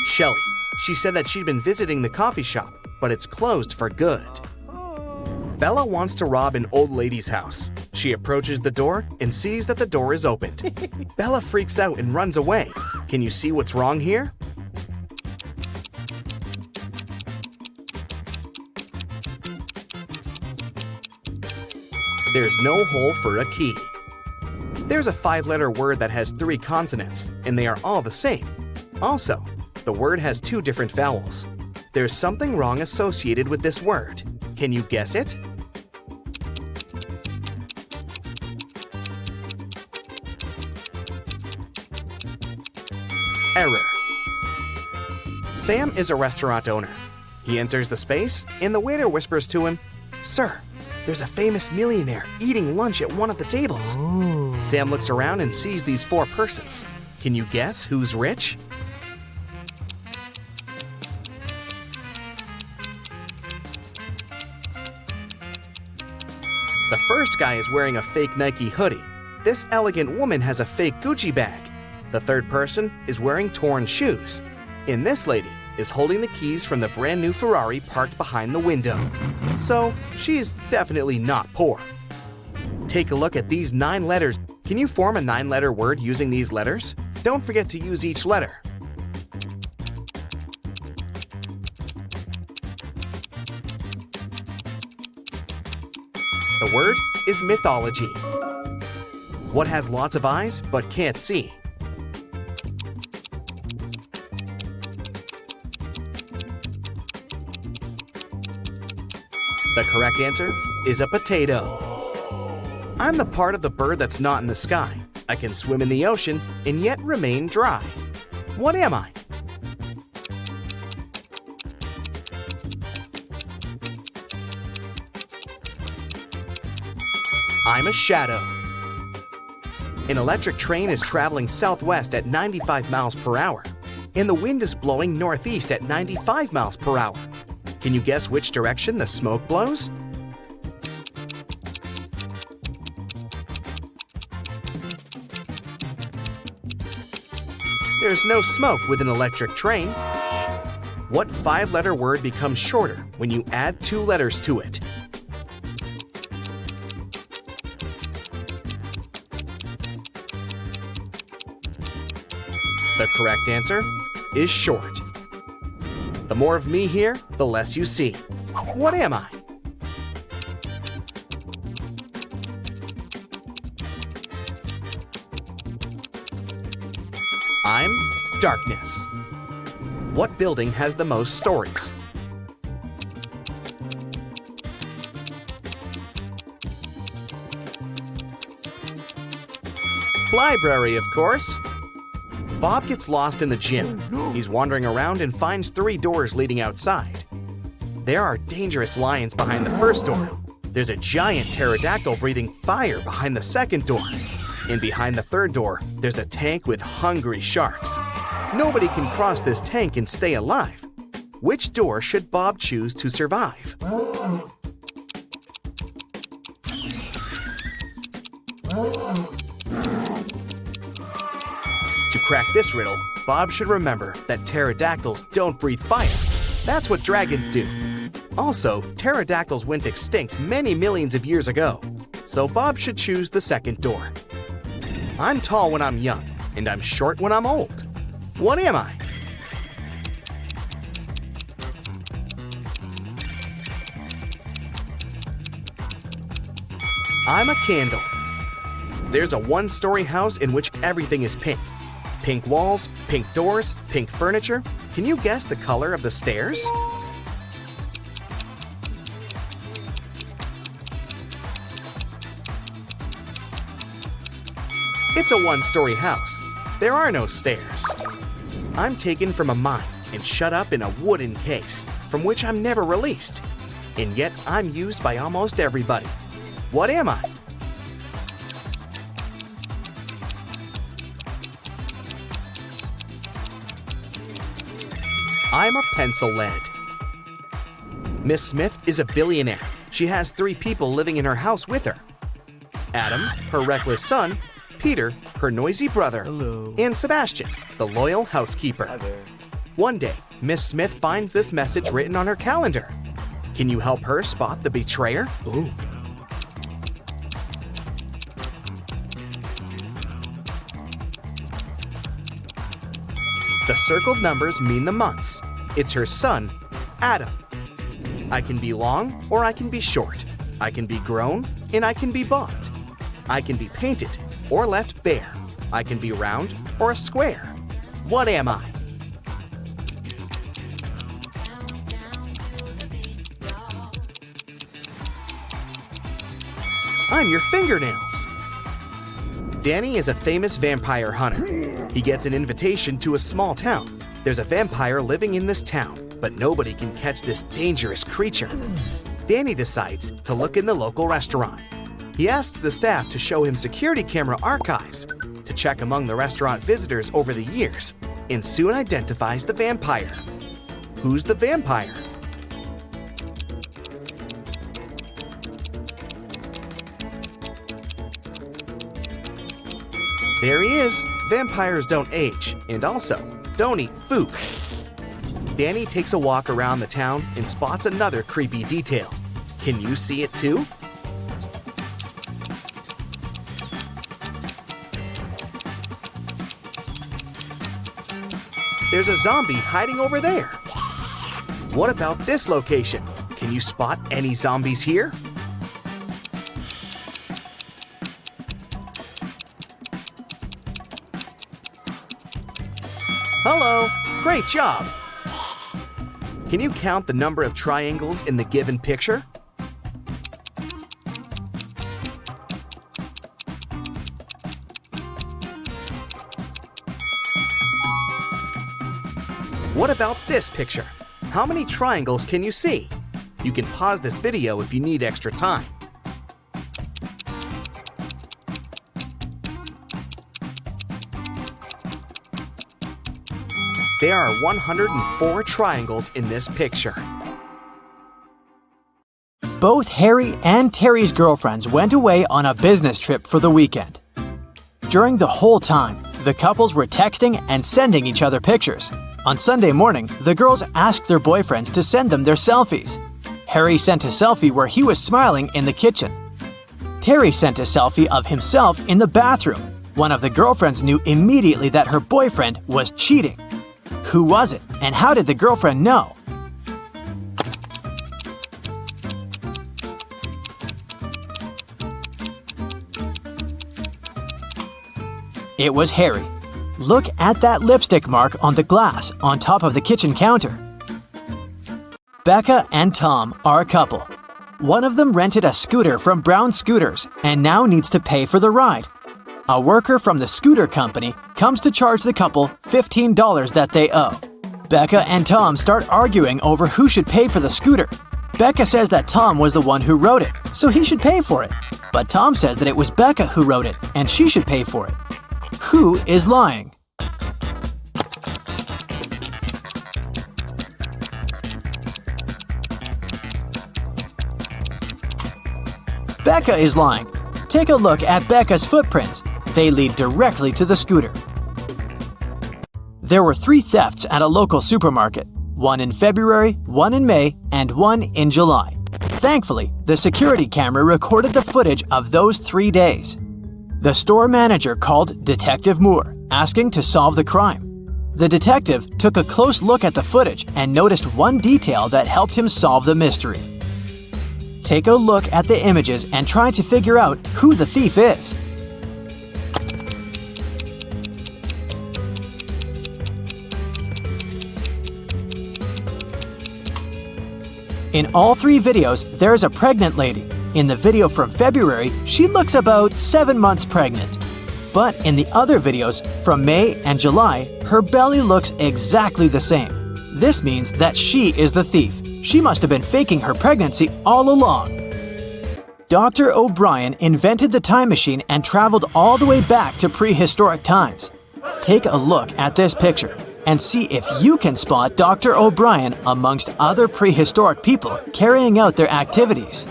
Shelly. She said that she'd been visiting the coffee shop, but it's closed for good. Bella wants to rob an old lady's house. She approaches the door and sees that the door is opened. Bella freaks out and runs away. Can you see what's wrong here? There's no hole for a key. There's a 5-letter word that has 3 consonants, and they are all the same. Also, the word has 2 different vowels. There's something wrong associated with this word. Can you guess it? Error. Sam is a restaurant owner. He enters the space, and the waiter whispers to him, "Sir, there's a famous millionaire eating lunch at one of the tables." Ooh. Sam looks around and sees these 4 persons. Can you guess who's rich? The first guy is wearing a fake Nike hoodie. This elegant woman has a fake Gucci bag. The third person is wearing torn shoes. And this lady is holding the keys from the brand new Ferrari parked behind the window. So, she's definitely not poor. Take a look at these 9 letters. Can you form a 9-letter word using these letters? Don't forget to use each letter. The word is mythology. What has lots of eyes but can't see? The correct answer is a potato. I'm the part of the bird that's not in the sky. I can swim in the ocean and yet remain dry. What am I? I'm a shadow. An electric train is traveling southwest at 95 miles per hour, and the wind is blowing northeast at 95 miles per hour. Can you guess which direction the smoke blows? There's no smoke with an electric train. What 5-letter word becomes shorter when you add 2 letters to it? The correct answer is short. The more of me here, the less you see. What am I? I'm darkness. What building has the most stories? Library, of course. Bob gets lost in the gym. He's wandering around and finds 3 doors leading outside. There are dangerous lions behind the first door. There's a giant pterodactyl breathing fire behind the second door. And behind the third door, there's a tank with hungry sharks. Nobody can cross this tank and stay alive. Which door should Bob choose to survive? To crack this riddle, Bob should remember that pterodactyls don't breathe fire. That's what dragons do. Also, pterodactyls went extinct many millions of years ago, so Bob should choose the second door. I'm tall when I'm young, and I'm short when I'm old. What am I? I'm a candle. There's a 1-story house in which everything is pink. Pink walls, pink doors, pink furniture. Can you guess the color of the stairs? It's a 1-story house. There are no stairs. I'm taken from a mine and shut up in a wooden case, from which I'm never released. And yet I'm used by almost everybody. What am I? I'm a pencil lead. Miss Smith is a billionaire. She has 3 people living in her house with her. Adam, her reckless son, Peter, her noisy brother, and Sebastian, the loyal housekeeper. One day, Miss Smith finds this message written on her calendar. Can you help her spot the betrayer? Ooh. The circled numbers mean the months. It's her son, Adam. I can be long or I can be short. I can be grown and I can be bought. I can be painted or left bare. I can be round or a square. What am I? I'm your fingernails. Danny is a famous vampire hunter. He gets an invitation to a small town. There's a vampire living in this town, but nobody can catch this dangerous creature. Danny decides to look in the local restaurant. He asks the staff to show him security camera archives to check among the restaurant visitors over the years, and soon identifies the vampire. Who's the vampire? There he is. Vampires don't age, and also don't eat food. Danny takes a walk around the town and spots another creepy detail. Can you see it too? There's a zombie hiding over there. What about this location? Can you spot any zombies here? Hello, great job. Can you count the number of triangles in the given picture? What about this picture? How many triangles can you see? You can pause this video if you need extra time. There are 104 triangles in this picture. Both Harry and Terry's girlfriends went away on a business trip for the weekend. During the whole time, the couples were texting and sending each other pictures. On Sunday morning, the girls asked their boyfriends to send them their selfies. Harry sent a selfie where he was smiling in the kitchen. Terry sent a selfie of himself in the bathroom. One of the girlfriends knew immediately that her boyfriend was cheating. Who was it, and how did the girlfriend know? It was Harry. Look at that lipstick mark on the glass on top of the kitchen counter. Becca and Tom are a couple. One of them rented a scooter from Brown Scooters and now needs to pay for the ride. A worker from the scooter company comes to charge the couple $15 that they owe. Becca and Tom start arguing over who should pay for the scooter. Becca says that Tom was the one who wrote it, so he should pay for it. But Tom says that it was Becca who wrote it, and she should pay for it. Who is lying? Becca is lying. Take a look at Becca's footprints. They lead directly to the scooter. There were 3 thefts at a local supermarket. One in February, one in May, and one in July. Thankfully, the security camera recorded the footage of those 3 days. The store manager called Detective Moore, asking to solve the crime. The detective took a close look at the footage and noticed one detail that helped him solve the mystery. Take a look at the images and try to figure out who the thief is. In all 3 videos, there is a pregnant lady. In the video from February, she looks about 7 months pregnant. But in the other videos, from May and July, her belly looks exactly the same. This means that she is the thief. She must have been faking her pregnancy all along. Dr. O'Brien invented the time machine and traveled all the way back to prehistoric times. Take a look at this picture. and see if you can spot Dr. O'Brien amongst other prehistoric people carrying out their activities.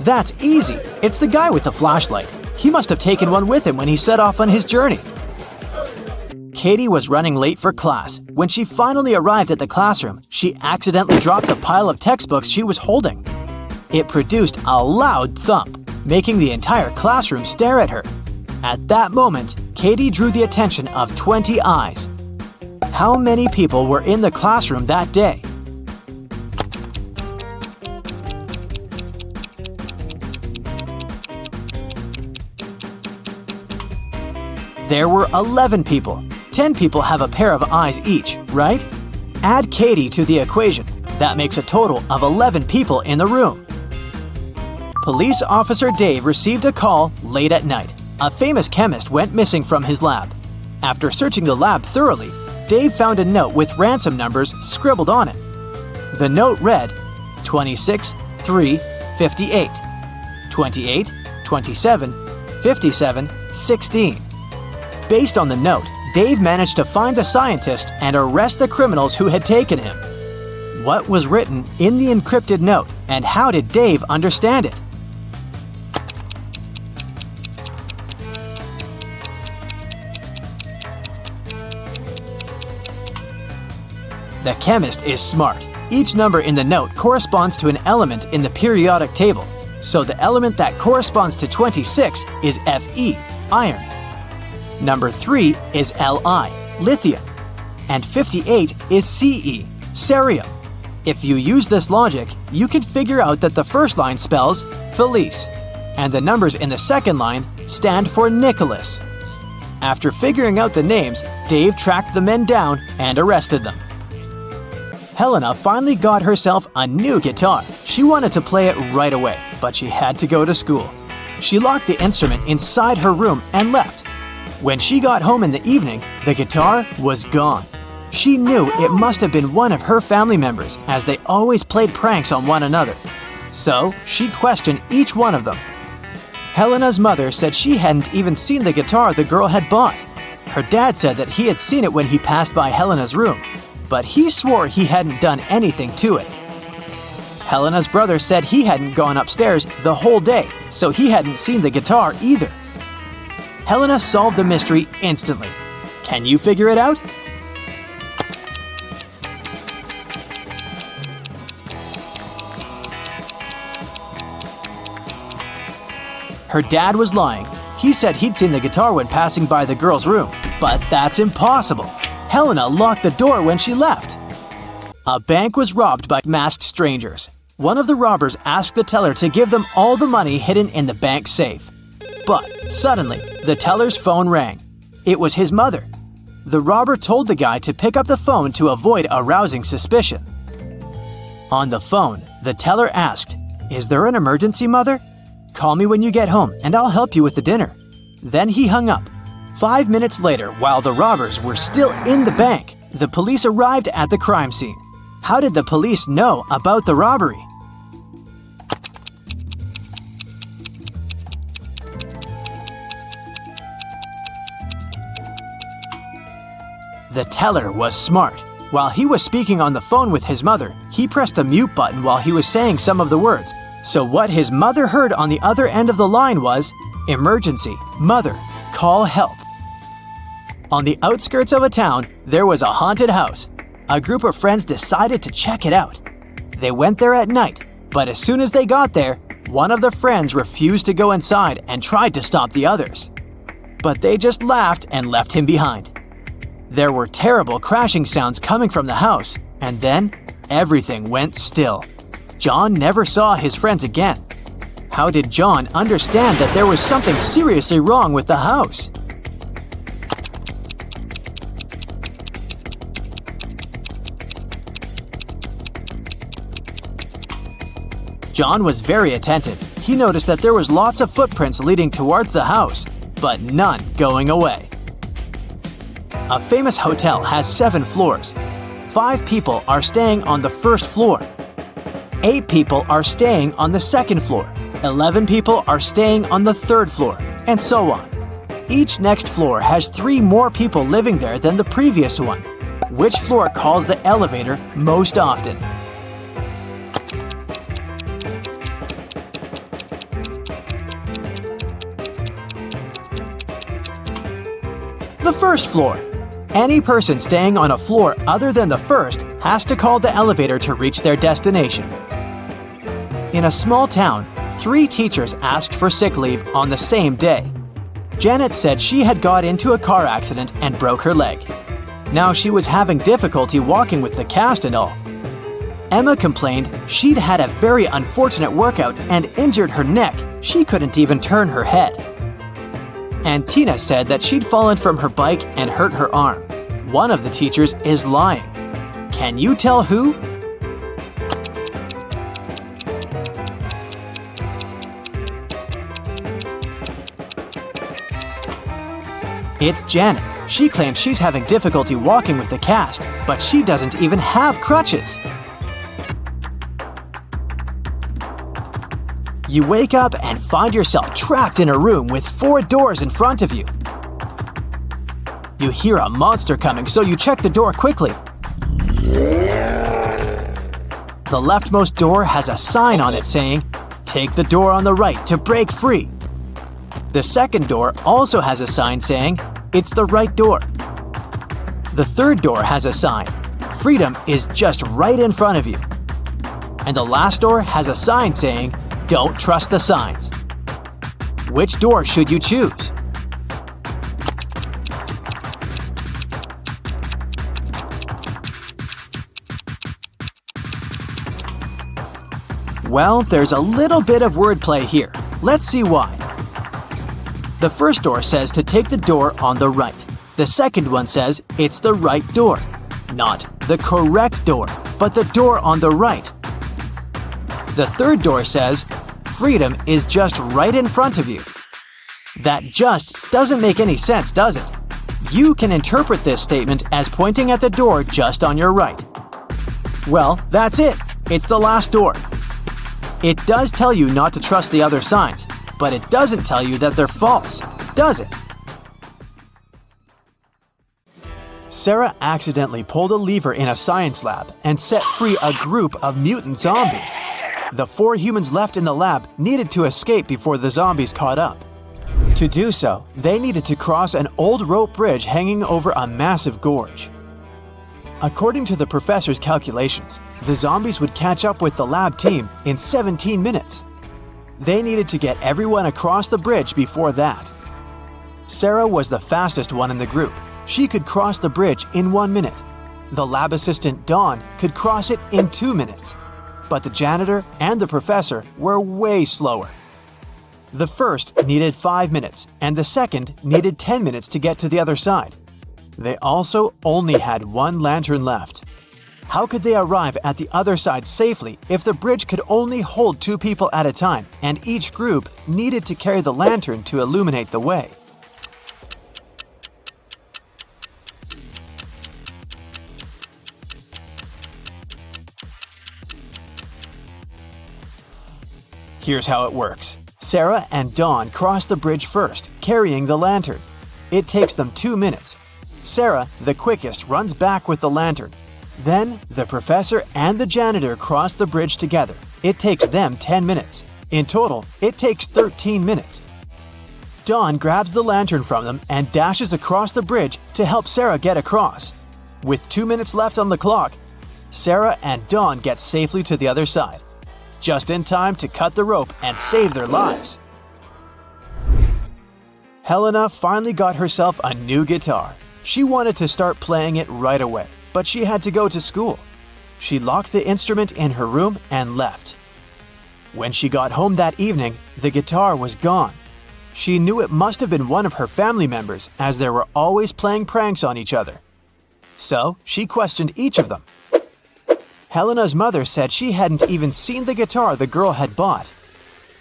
That's easy. It's the guy with the flashlight. He must have taken one with him when he set off on his journey. Katie was running late for class. When she finally arrived at the classroom, she accidentally dropped the pile of textbooks she was holding. It produced a loud thump, making the entire classroom stare at her. At that moment, Katie drew the attention of 20 eyes. How many people were in the classroom that day? There were 11 people. 10 people have a pair of eyes each, right? Add Katie to the equation. That makes a total of 11 people in the room. Police officer Dave received a call late at night. A famous chemist went missing from his lab. After searching the lab thoroughly, Dave found a note with ransom numbers scribbled on it. The note read 26 3 58, 28 27 57 16. Based on the note, Dave managed to find the scientist and arrest the criminals who had taken him. What was written in the encrypted note, and how did Dave understand it? The chemist is smart. Each number in the note corresponds to an element in the periodic table. So the element that corresponds to 26 is Fe, iron. Number 3 is Li, lithium. And 58 is Ce, cerium. If you use this logic, you can figure out that the first line spells Felice, and the numbers in the second line stand for Nicholas. After figuring out the names, Dave tracked the men down and arrested them. Helena finally got herself a new guitar. She wanted to play it right away, but she had to go to school. She locked the instrument inside her room and left. When she got home in the evening, the guitar was gone. She knew it must have been one of her family members, as they always played pranks on one another. So she questioned each one of them. Helena's mother said she hadn't even seen the guitar the girl had bought. Her dad said that he had seen it when he passed by Helena's room, but he swore he hadn't done anything to it. Helena's brother said he hadn't gone upstairs the whole day, so he hadn't seen the guitar either. Helena solved the mystery instantly. Can you figure it out? Her dad was lying. He said he'd seen the guitar when passing by the girl's room, but that's impossible. Helena locked the door when she left. A bank was robbed by masked strangers. One of the robbers asked the teller to give them all the money hidden in the bank safe. But suddenly, the teller's phone rang. It was his mother. The robber told the guy to pick up the phone to avoid arousing suspicion. On the phone, the teller asked, "Is there an emergency, Mother? Call me when you get home and I'll help you with the dinner." Then he hung up. 5 minutes later, while the robbers were still in the bank, the police arrived at the crime scene. How did the police know about the robbery? The teller was smart. While he was speaking on the phone with his mother, he pressed the mute button while he was saying some of the words. So what his mother heard on the other end of the line was, "Emergency, Mother, call help." On the outskirts of a town, there was a haunted house. A group of friends decided to check it out. They went there at night, but as soon as they got there, one of the friends refused to go inside and tried to stop the others. But they just laughed and left him behind. There were terrible crashing sounds coming from the house, and then everything went still. John never saw his friends again. How did John understand that there was something seriously wrong with the house? John was very attentive. He noticed that there was lots of footprints leading towards the house, but none going away. A famous hotel has 7 floors. 5 people are staying on the first floor. 8 people are staying on the second floor, 11 people are staying on the third floor, and so on. Each next floor has 3 more people living there than the previous one. Which floor calls the elevator most often? The first floor. Any person staying on a floor other than the first has to call the elevator to reach their destination. In a small town, 3 teachers asked for sick leave on the same day. Janet said she had got into a car accident and broke her leg. Now she was having difficulty walking with the cast and all. Emma complained she'd had a very unfortunate workout and injured her neck. She couldn't even turn her head. And Tina said that she'd fallen from her bike and hurt her arm. One of the teachers is lying. Can you tell who? It's Janet. She claims she's having difficulty walking with the cast, but she doesn't even have crutches. You wake up and find yourself trapped in a room with 4 doors in front of you. You hear a monster coming, so you check the door quickly. The leftmost door has a sign on it saying, "Take the door on the right to break free." The second door also has a sign saying, "It's the right door." The third door has a sign, "Freedom is just right in front of you." And the last door has a sign saying, "Don't trust the signs." Which door should you choose? Well, there's a little bit of wordplay here. Let's see why. The first door says to take the door on the right. The second one says it's the right door. Not the correct door, but the door on the right. The third door says, "Freedom is just right in front of you." That just doesn't make any sense, does it? You can interpret this statement as pointing at the door just on your right. Well, that's it. It's the last door. It does tell you not to trust the other signs, but it doesn't tell you that they're false, does it? Sarah accidentally pulled a lever in a science lab and set free a group of mutant zombies. The 4 humans left in the lab needed to escape before the zombies caught up. To do so, they needed to cross an old rope bridge hanging over a massive gorge. According to the professor's calculations, the zombies would catch up with the lab team in 17 minutes. They needed to get everyone across the bridge before that. Sarah was the fastest one in the group. She could cross the bridge in 1 minute. The lab assistant, Dawn, could cross it in 2 minutes. But the janitor and the professor were way slower. The first needed 5 minutes, and the second needed 10 minutes to get to the other side. They also only had 1 lantern left. How could they arrive at the other side safely if the bridge could only hold 2 people at a time and each group needed to carry the lantern to illuminate the way? Here's how it works. Sarah and Dawn cross the bridge first, carrying the lantern. It takes them 2 minutes. Sarah, the quickest, runs back with the lantern. Then, the professor and the janitor cross the bridge together. It takes them 10 minutes. In total, it takes 13 minutes. Dawn grabs the lantern from them and dashes across the bridge to help Sarah get across. With 2 minutes left on the clock, Sarah and Dawn get safely to the other side, just in time to cut the rope and save their lives. Helena finally got herself a new guitar. She wanted to start playing it right away, but she had to go to school. She locked the instrument in her room and left. When she got home that evening, the guitar was gone. She knew it must have been one of her family members, as they were always playing pranks on each other. So she questioned each of them. Helena's mother said she hadn't even seen the guitar the girl had bought.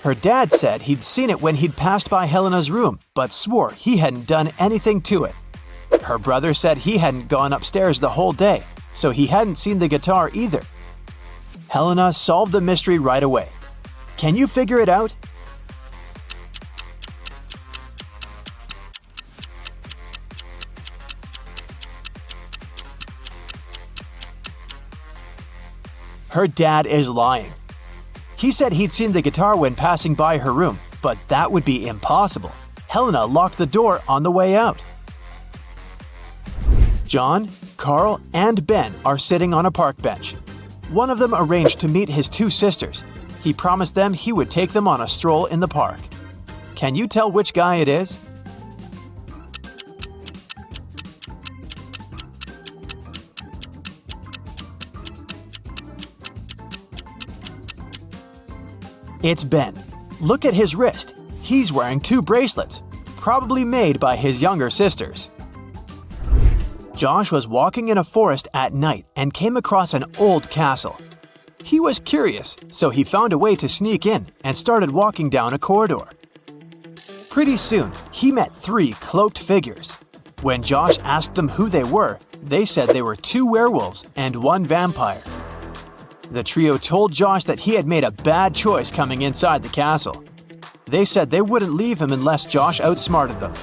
Her dad said he'd seen it when he'd passed by Helena's room, but swore he hadn't done anything to it. Her brother said he hadn't gone upstairs the whole day, so he hadn't seen the guitar either. Helena solved the mystery right away. Can you figure it out? Her dad is lying. He said he'd seen the guitar when passing by her room, but that would be impossible. Helena locked the door on the way out. John, Carl, and Ben are sitting on a park bench. One of them arranged to meet his two sisters. He promised them he would take them on a stroll in the park. Can you tell which guy it is? It's Ben. Look at his wrist. He's wearing two bracelets, probably made by his younger sisters. Josh was walking in a forest at night and came across an old castle. He was curious, so he found a way to sneak in and started walking down a corridor. Pretty soon, he met three cloaked figures. When Josh asked them who they were, they said they were two werewolves and one vampire. The trio told Josh that he had made a bad choice coming inside the castle. They said they wouldn't leave him unless Josh outsmarted them.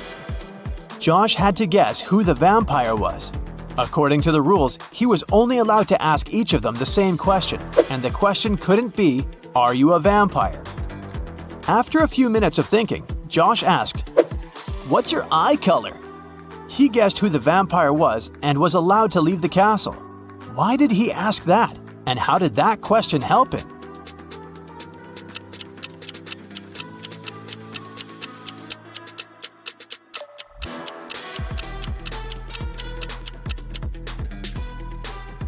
Josh had to guess who the vampire was. According to the rules, he was only allowed to ask each of them the same question, and the question couldn't be, "Are you a vampire?" After a few minutes of thinking, Josh asked, "What's your eye color?" He guessed who the vampire was and was allowed to leave the castle. Why did he ask that? And how did that question help him?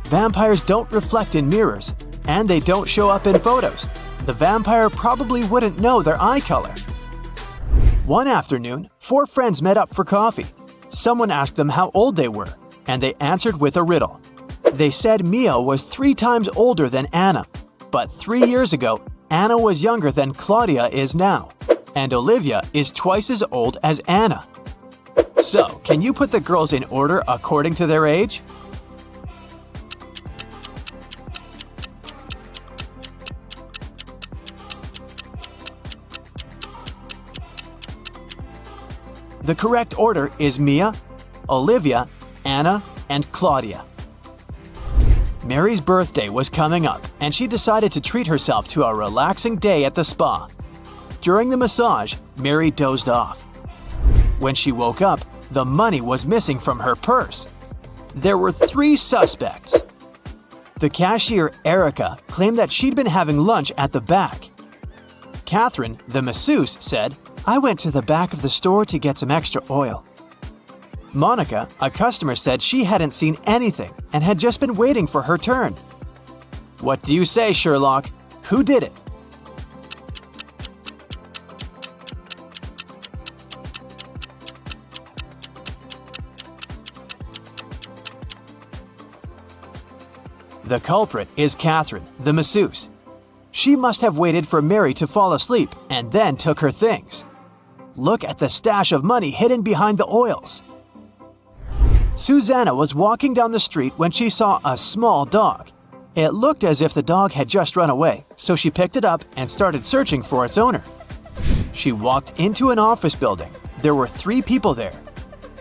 Vampires don't reflect in mirrors, and they don't show up in photos. The vampire probably wouldn't know their eye color. One afternoon, four friends met up for coffee. Someone asked them how old they were, and they answered with a riddle. They said Mia was 3 times older than Anna, but 3 years ago, Anna was younger than Claudia is now, and Olivia is twice as old as Anna. So, can you put the girls in order according to their age? The correct order is Mia, Olivia, Anna, and Claudia. Mary's birthday was coming up, and she decided to treat herself to a relaxing day at the spa. During the massage, Mary dozed off. When she woke up, the money was missing from her purse. There were 3 suspects. The cashier, Erica, claimed that she'd been having lunch at the back. Catherine, the masseuse, said, "I went to the back of the store to get some extra oil." Monica, a customer, said she hadn't seen anything and had just been waiting for her turn. What do you say, Sherlock? Who did it? The culprit is Catherine, the masseuse. She must have waited for Mary to fall asleep and then took her things. Look at the stash of money hidden behind the oils. Susanna was walking down the street when she saw a small dog. It looked as if the dog had just run away, so she picked it up and started searching for its owner. She walked into an office building. There were 3 people there.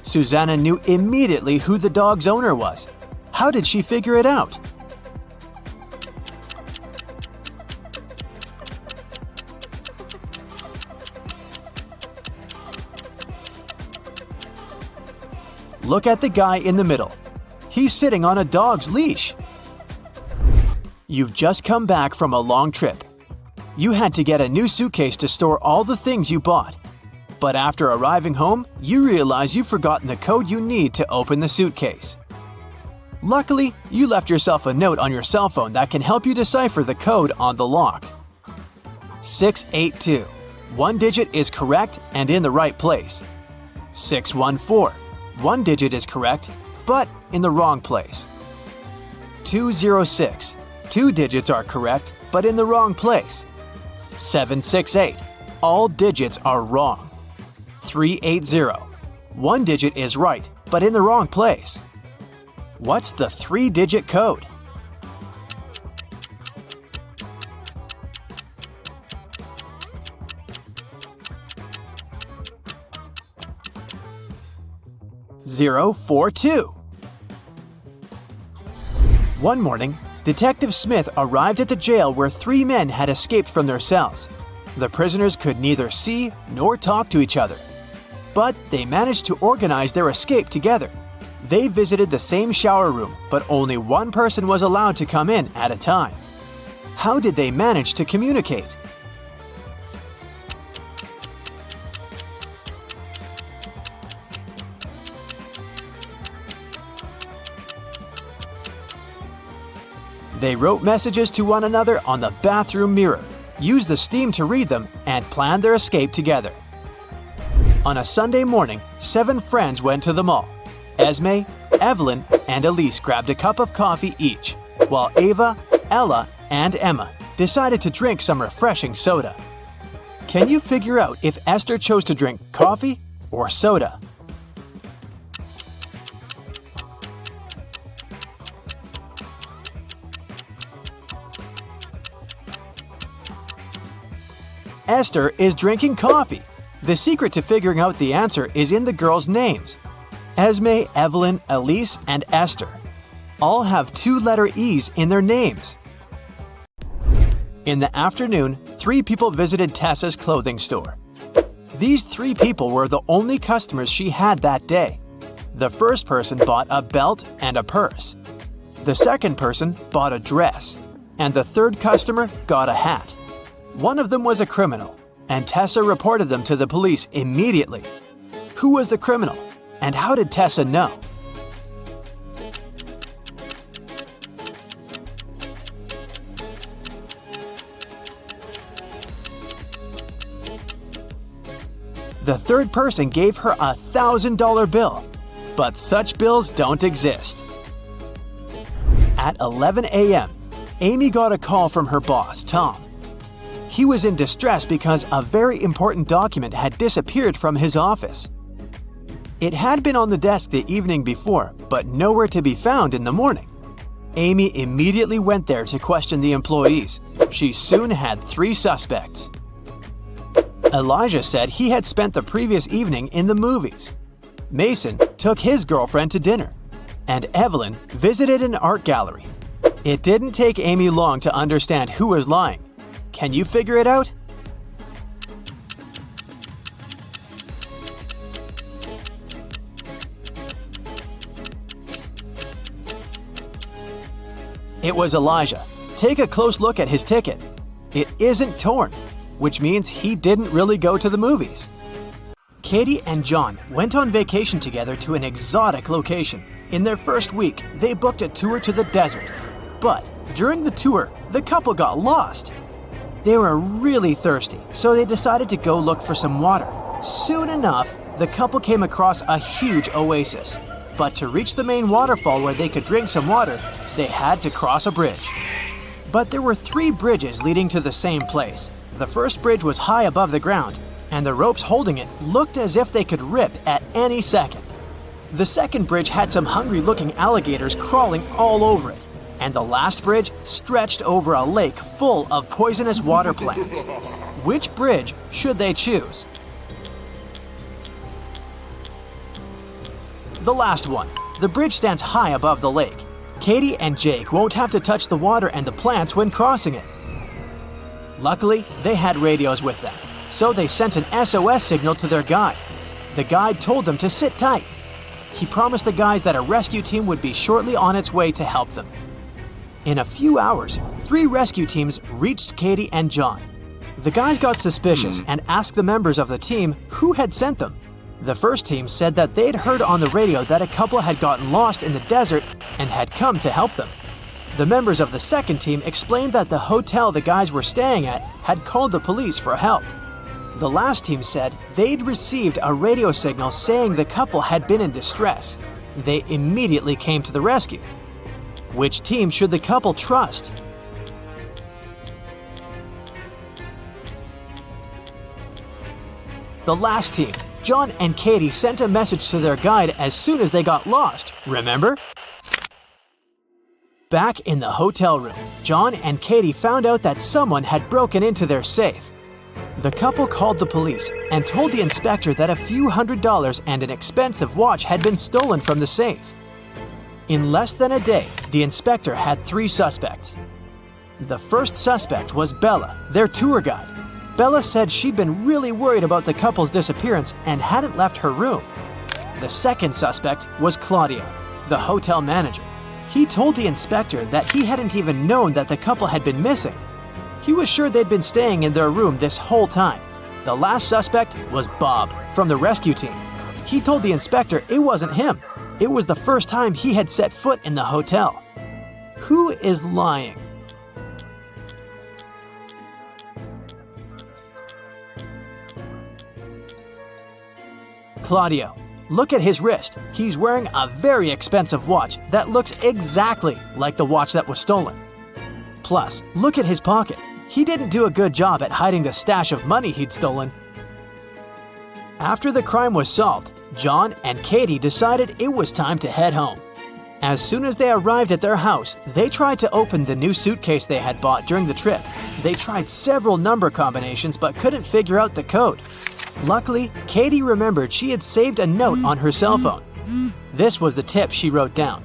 Susanna knew immediately who the dog's owner was. How did she figure it out? Look at the guy in the middle. He's sitting on a dog's leash. You've just come back from a long trip. You had to get a new suitcase to store all the things you bought. But after arriving home, you realize you've forgotten the code you need to open the suitcase. Luckily, you left yourself a note on your cell phone that can help you decipher the code on the lock. 682. 1 digit is correct and in the right place. 614. 1 digit is correct, but in the wrong place. 206. 2 digits are correct, but in the wrong place. 768. All digits are wrong. 380. 1 digit is right, but in the wrong place. What's the 3-digit code? 042. One morning, Detective Smith arrived at the jail where 3 men had escaped from their cells. The prisoners could neither see nor talk to each other. But they managed to organize their escape together. They visited the same shower room, but only one person was allowed to come in at a time. How did they manage to communicate? They wrote messages to one another on the bathroom mirror, used the steam to read them, and planned their escape together. On a Sunday morning, 7 friends went to the mall. Esme, Evelyn, and Elise grabbed a cup of coffee each, while Ava, Ella, and Emma decided to drink some refreshing soda. Can you figure out if Esther chose to drink coffee or soda? Esther is drinking coffee. The secret to figuring out the answer is in the girls' names. Esme, Evelyn, Elise, and Esther all have 2-letter E's in their names. In the afternoon, 3 people visited Tessa's clothing store. These 3 people were the only customers she had that day. The first person bought a belt and a purse. The second person bought a dress. And the third customer got a hat. One of them was a criminal, and Tessa reported them to the police immediately. Who was the criminal, and how did Tessa know? The third person gave her a $1,000 bill, but such bills don't exist. At 11 a.m., Amy got a call from her boss, Tom. He was in distress because a very important document had disappeared from his office. It had been on the desk the evening before, but nowhere to be found in the morning. Amy immediately went there to question the employees. She soon had 3 suspects. Elijah said he had spent the previous evening in the movies. Mason took his girlfriend to dinner. And Evelyn visited an art gallery. It didn't take Amy long to understand who was lying. Can you figure it out? It was Elijah. Take a close look at his ticket. It isn't torn, which means he didn't really go to the movies. Katie and John went on vacation together to an exotic location. In their first week, they booked a tour to the desert. But during the tour, the couple got lost. They were really thirsty, so they decided to go look for some water. Soon enough, the couple came across a huge oasis. But to reach the main waterfall where they could drink some water, they had to cross a bridge. But there were 3 bridges leading to the same place. The first bridge was high above the ground, and the ropes holding it looked as if they could rip at any second. The second bridge had some hungry-looking alligators crawling all over it. And the last bridge stretched over a lake full of poisonous water plants. Which bridge should they choose? The last one. The bridge stands high above the lake. Katie and Jake won't have to touch the water and the plants when crossing it. Luckily, they had radios with them, so they sent an SOS signal to their guide. The guide told them to sit tight. He promised the guys that a rescue team would be shortly on its way to help them. In a few hours, 3 rescue teams reached Katie and John. The guys got suspicious and asked the members of the team who had sent them. The first team said that they'd heard on the radio that a couple had gotten lost in the desert and had come to help them. The members of the second team explained that the hotel the guys were staying at had called the police for help. The last team said they'd received a radio signal saying the couple had been in distress. They immediately came to the rescue. Which team should the couple trust? The last team. John and Katie sent a message to their guide as soon as they got lost, remember? Back in the hotel room, John and Katie found out that someone had broken into their safe. The couple called the police and told the inspector that a few $100s and an expensive watch had been stolen from the safe. In less than a day, the inspector had 3 suspects. The first suspect was Bella, their tour guide. Bella said she'd been really worried about the couple's disappearance and hadn't left her room. The second suspect was Claudio, the hotel manager. He told the inspector that he hadn't even known that the couple had been missing. He was sure they'd been staying in their room this whole time. The last suspect was Bob from the rescue team. He told the inspector it wasn't him. It was the first time he had set foot in the hotel. Who is lying? Claudio. Look at his wrist. He's wearing a very expensive watch that looks exactly like the watch that was stolen. Plus, look at his pocket. He didn't do a good job at hiding the stash of money he'd stolen. After the crime was solved, John and Katie decided it was time to head home. As soon as they arrived at their house, they tried to open the new suitcase they had bought during the trip. They tried several number combinations but couldn't figure out the code. Luckily, Katie remembered she had saved a note on her cell phone. This was the tip she wrote down.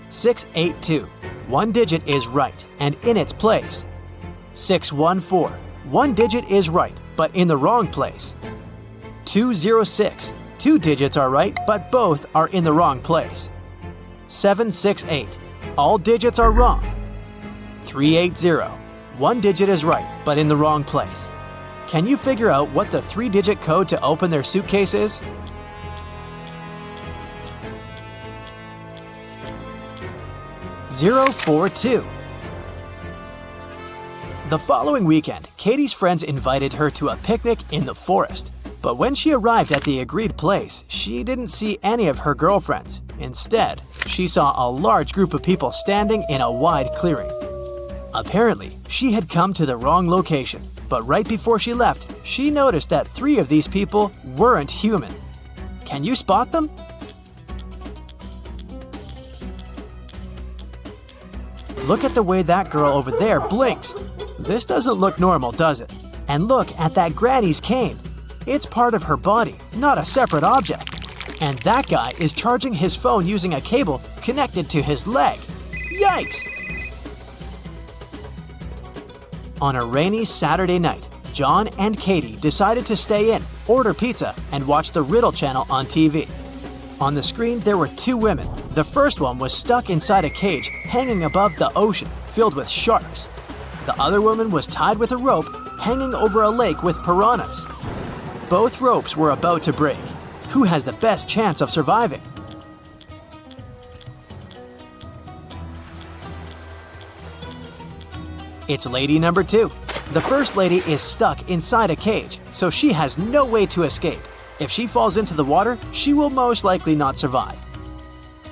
682. One digit is right and in its place. 614. One digit is right, but in the wrong place. 206. 2 digits are right, but both are in the wrong place. 768. All digits are wrong. 380. One digit is right, but in the wrong place. Can you figure out what the 3-digit code to open their suitcase is? (042). The following weekend, Katie's friends invited her to a picnic in the forest. But when she arrived at the agreed place, she didn't see any of her girlfriends. Instead, she saw a large group of people standing in a wide clearing. Apparently, she had come to the wrong location, but right before she left, she noticed that 3 of these people weren't human. Can you spot them? Look at the way that girl over there blinks. This doesn't look normal, does it? And look at that granny's cane. It's part of her body, not a separate object. And that guy is charging his phone using a cable connected to his leg. Yikes! On a rainy Saturday night, John and Katie decided to stay in, order pizza, and watch the Riddle channel on TV. On the screen, there were 2 women. The first one was stuck inside a cage hanging above the ocean, filled with sharks. The other woman was tied with a rope, hanging over a lake with piranhas. Both ropes were about to break. Who has the best chance of surviving? It's lady number 2. The first lady is stuck inside a cage, so she has no way to escape. If she falls into the water, she will most likely not survive.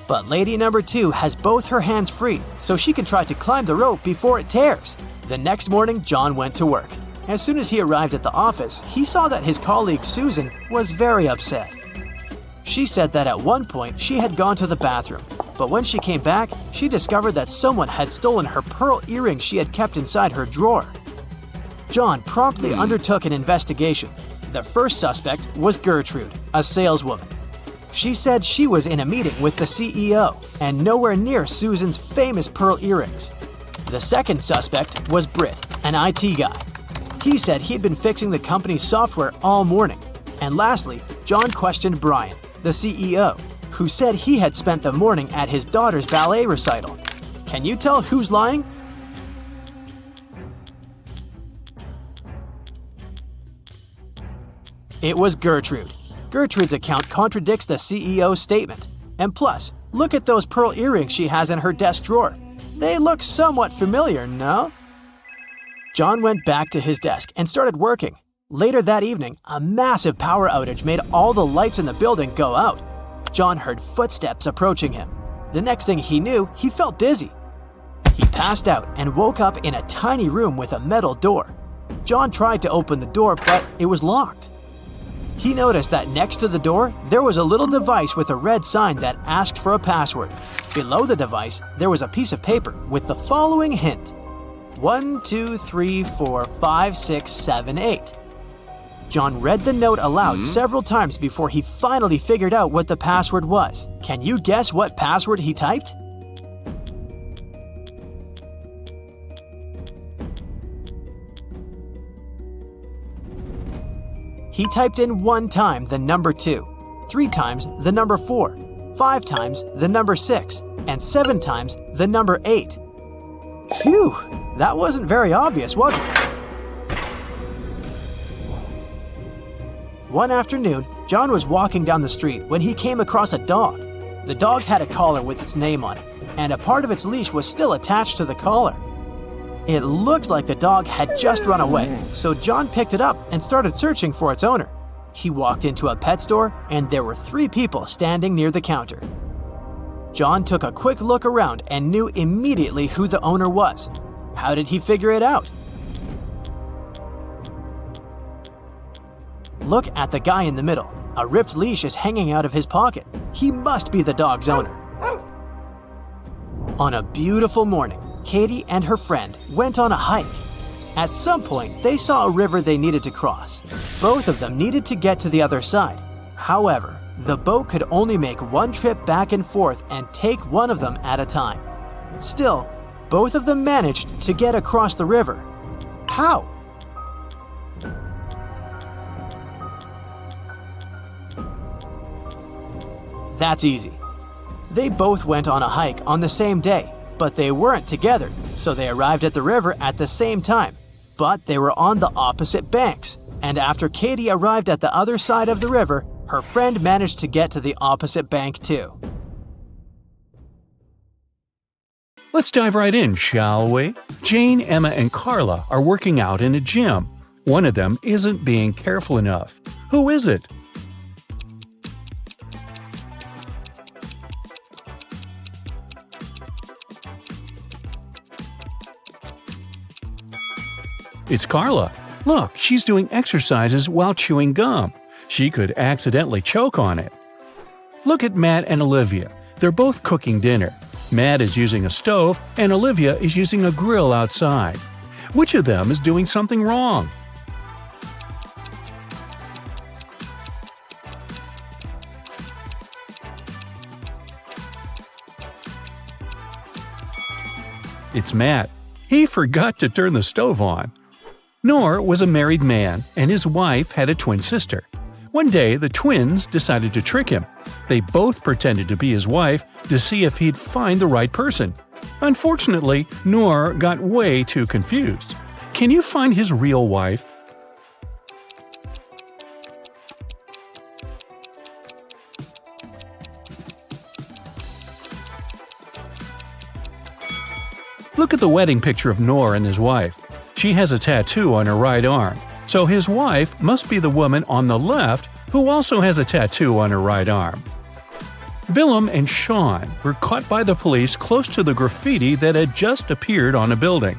But lady number 2 has both her hands free, so she can try to climb the rope before it tears. The next morning, John went to work. As soon as he arrived at the office, he saw that his colleague Susan was very upset. She said that at one point she had gone to the bathroom, but when she came back, she discovered that someone had stolen her pearl earrings she had kept inside her drawer. John promptly undertook an investigation. The first suspect was Gertrude, a saleswoman. She said she was in a meeting with the CEO and nowhere near Susan's famous pearl earrings. The second suspect was Britt, an IT guy. He said he'd been fixing the company's software all morning. And lastly, John questioned Brian, the CEO, who said he had spent the morning at his daughter's ballet recital. Can you tell who's lying? It was Gertrude. Gertrude's account contradicts the CEO's statement. And plus, look at those pearl earrings she has in her desk drawer. They look somewhat familiar, no? John went back to his desk and started working. Later that evening, a massive power outage made all the lights in the building go out. John heard footsteps approaching him. The next thing he knew, he felt dizzy. He passed out and woke up in a tiny room with a metal door. John tried to open the door, but it was locked. He noticed that next to the door, there was a little device with a red sign that asked for a password. Below the device, there was a piece of paper with the following hint: 1, 2, 3, 4, 5, 6, 7, 8. John read the note aloud several times before he finally figured out what the password was. Can you guess what password he typed? He typed in 1 time the number 2, 3 times the number 4, 5 times the number 6, and 7 times the number 8. Phew, that wasn't very obvious, was it? One afternoon, John was walking down the street when he came across a dog. The dog had a collar with its name on it, and a part of its leash was still attached to the collar. It looked like the dog had just run away, so John picked it up and started searching for its owner. He walked into a pet store, and there were 3 people standing near the counter. John took a quick look around and knew immediately who the owner was. How did he figure it out? Look at the guy in the middle. A ripped leash is hanging out of his pocket. He must be the dog's owner. On a beautiful morning, Katie and her friend went on a hike. At some point, they saw a river they needed to cross. Both of them needed to get to the other side. However, the boat could only make one trip back and forth and take one of them at a time. Still, both of them managed to get across the river. How? That's easy. They both went on a hike on the same day, but they weren't together, so they arrived at the river at the same time. But they were on the opposite banks, and after Katie arrived at the other side of the river, her friend managed to get to the opposite bank too. Let's dive right in, shall we? Jane, Emma, and Carla are working out in a gym. One of them isn't being careful enough. Who is it? It's Carla. Look, she's doing exercises while chewing gum. She could accidentally choke on it. Look at Matt and Olivia. They're both cooking dinner. Matt is using a stove and Olivia is using a grill outside. Which of them is doing something wrong? It's Matt. He forgot to turn the stove on. Noor was a married man, and his wife had a twin sister. One day, the twins decided to trick him. They both pretended to be his wife to see if he'd find the right person. Unfortunately, Noor got way too confused. Can you find his real wife? Look at the wedding picture of Noor and his wife. She has a tattoo on her right arm, so his wife must be the woman on the left who also has a tattoo on her right arm. Willem and Sean were caught by the police close to the graffiti that had just appeared on a building.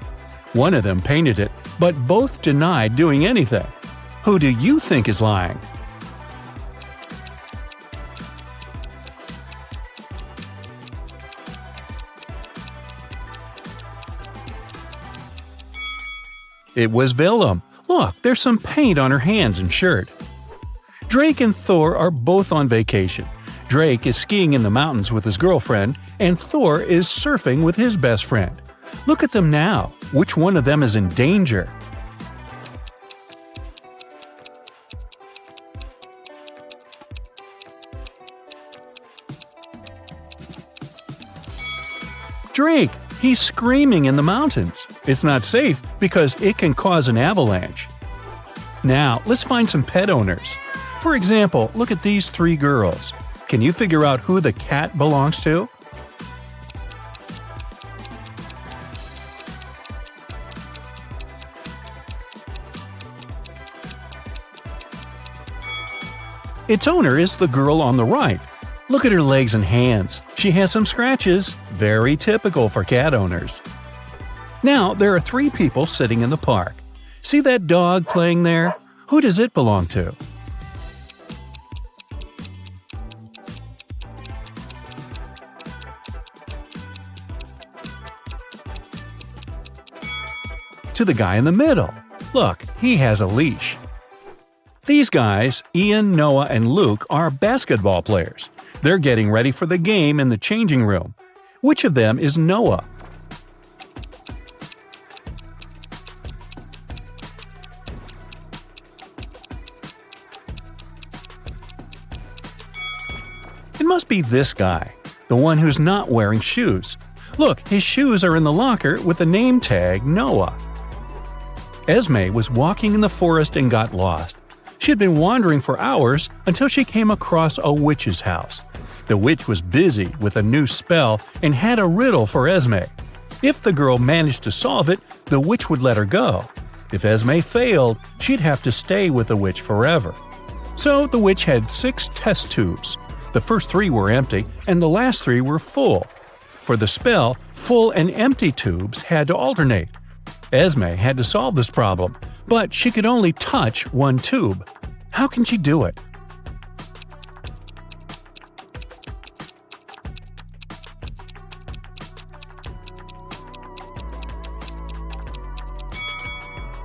One of them painted it, but both denied doing anything. Who do you think is lying? It was Willem. Look, there's some paint on her hands and shirt. Drake and Thor are both on vacation. Drake is skiing in the mountains with his girlfriend, and Thor is surfing with his best friend. Look at them now. Which one of them is in danger? Drake. He's screaming in the mountains. It's not safe because it can cause an avalanche. Now, let's find some pet owners. For example, look at these 3 girls. Can you figure out who the cat belongs to? Its owner is the girl on the right. Look at her legs and hands. She has some scratches, very typical for cat owners. Now, there are 3 people sitting in the park. See that dog playing there? Who does it belong to? To the guy in the middle. Look, he has a leash. These guys, Ian, Noah, and Luke, are basketball players. They're getting ready for the game in the changing room. Which of them is Noah? It must be this guy, the one who's not wearing shoes. Look, his shoes are in the locker with the name tag Noah. Esme was walking in the forest and got lost. She had been wandering for hours until she came across a witch's house. The witch was busy with a new spell and had a riddle for Esme. If the girl managed to solve it, the witch would let her go. If Esme failed, she'd have to stay with the witch forever. So the witch had 6 test tubes. The first 3 were empty, and the last 3 were full. For the spell, full and empty tubes had to alternate. Esme had to solve this problem, but she could only touch one tube. How can she do it?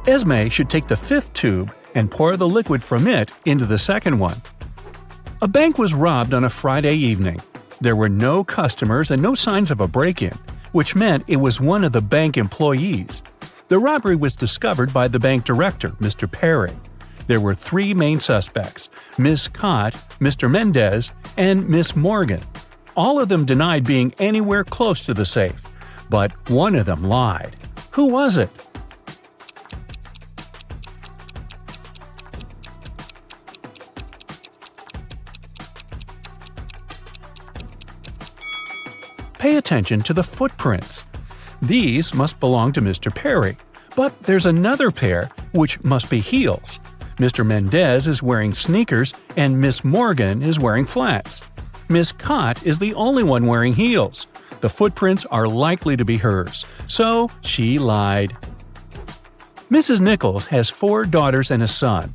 Esme should take the 5th tube and pour the liquid from it into the second one. A bank was robbed on a Friday evening. There were no customers and no signs of a break-in, which meant it was one of the bank employees. The robbery was discovered by the bank director, Mr. Perry. There were 3 main suspects, Miss Cott, Mr. Mendez, and Miss Morgan. All of them denied being anywhere close to the safe, but one of them lied. Who was it? Pay attention to the footprints. These must belong to Mr. Perry, but there's another pair which must be heels. Mr. Mendez is wearing sneakers and Miss Morgan is wearing flats. Miss Cott is the only one wearing heels. The footprints are likely to be hers, so she lied. Mrs. Nichols has 4 daughters and a son.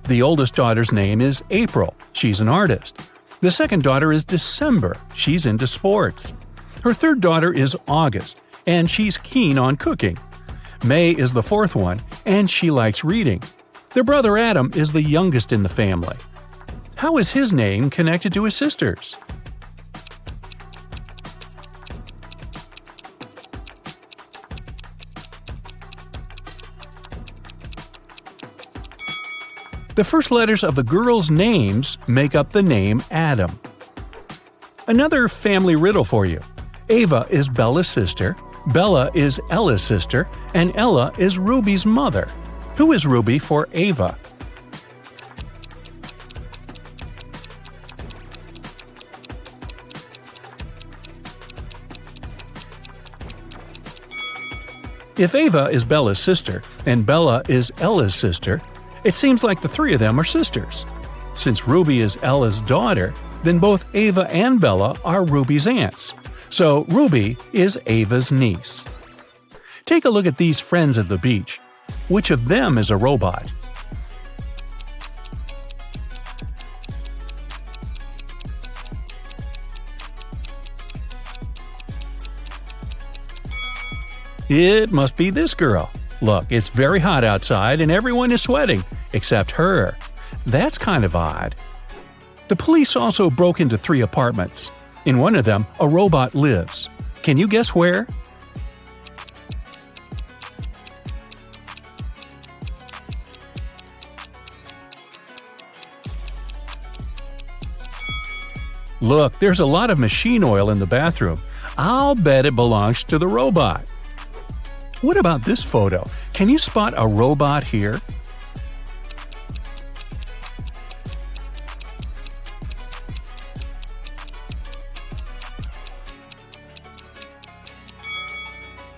The oldest daughter's name is April. She's an artist. The second daughter is December. She's into sports. Her third daughter is August, and she's keen on cooking. May is the 4th one, and she likes reading. Their brother Adam is the youngest in the family. How is his name connected to his sisters? The first letters of the girls' names make up the name Adam. Another family riddle for you. Ava is Bella's sister, Bella is Ella's sister, and Ella is Ruby's mother. Who is Ruby for Ava? If Ava is Bella's sister and Bella is Ella's sister, it seems like the 3 of them are sisters. Since Ruby is Ella's daughter, then both Ava and Bella are Ruby's aunts. So Ruby is Ava's niece. Take a look at these friends at the beach. Which of them is a robot? It must be this girl. Look, it's very hot outside and everyone is sweating, except her. That's kind of odd. The police also broke into 3 apartments. In one of them, a robot lives. Can you guess where? Look, there's a lot of machine oil in the bathroom. I'll bet it belongs to the robot. What about this photo? Can you spot a robot here?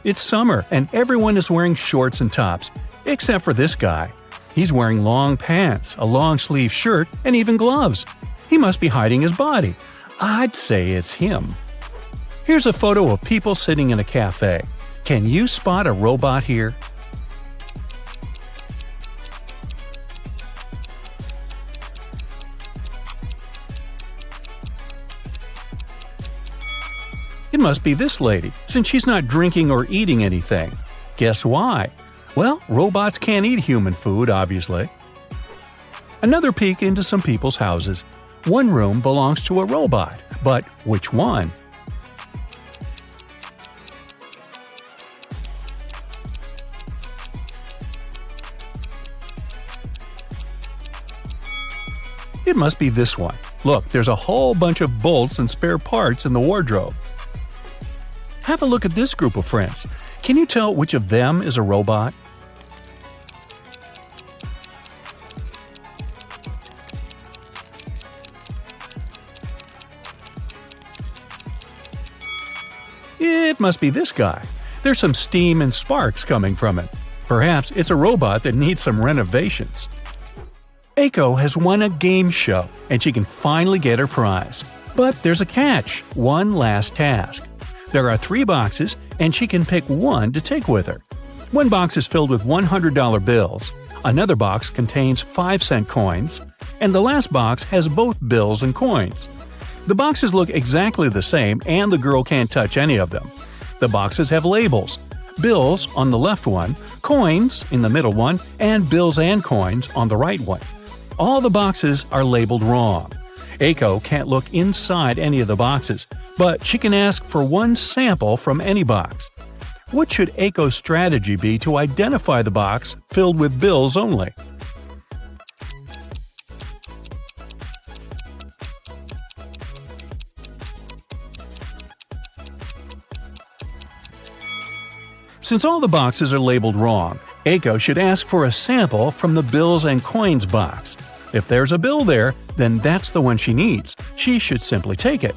It's summer and everyone is wearing shorts and tops, except for this guy. He's wearing long pants, a long-sleeve shirt, and even gloves. He must be hiding his body. I'd say it's him. Here's a photo of people sitting in a cafe. Can you spot a robot here? It must be this lady, since she's not drinking or eating anything. Guess why? Well, robots can't eat human food, obviously. Another peek into some people's houses. One room belongs to a robot, but which one? It must be this one. Look, there's a whole bunch of bolts and spare parts in the wardrobe. Have a look at this group of friends. Can you tell which of them is a robot? It must be this guy. There's some steam and sparks coming from it. Perhaps it's a robot that needs some renovations. Aiko has won a game show, and she can finally get her prize. But there's a catch, one last task. There are 3 boxes, and she can pick one to take with her. One box is filled with $100 bills, another box contains 5-cent coins, and the last box has both bills and coins. The boxes look exactly the same, and the girl can't touch any of them. The boxes have labels. Bills on the left one, coins in the middle one, and bills and coins on the right one. All the boxes are labeled wrong. Aiko can't look inside any of the boxes, but she can ask for one sample from any box. What should Aiko's strategy be to identify the box filled with bills only? Since all the boxes are labeled wrong, Aiko should ask for a sample from the bills and coins box. If there's a bill there, then that's the one she needs. She should simply take it.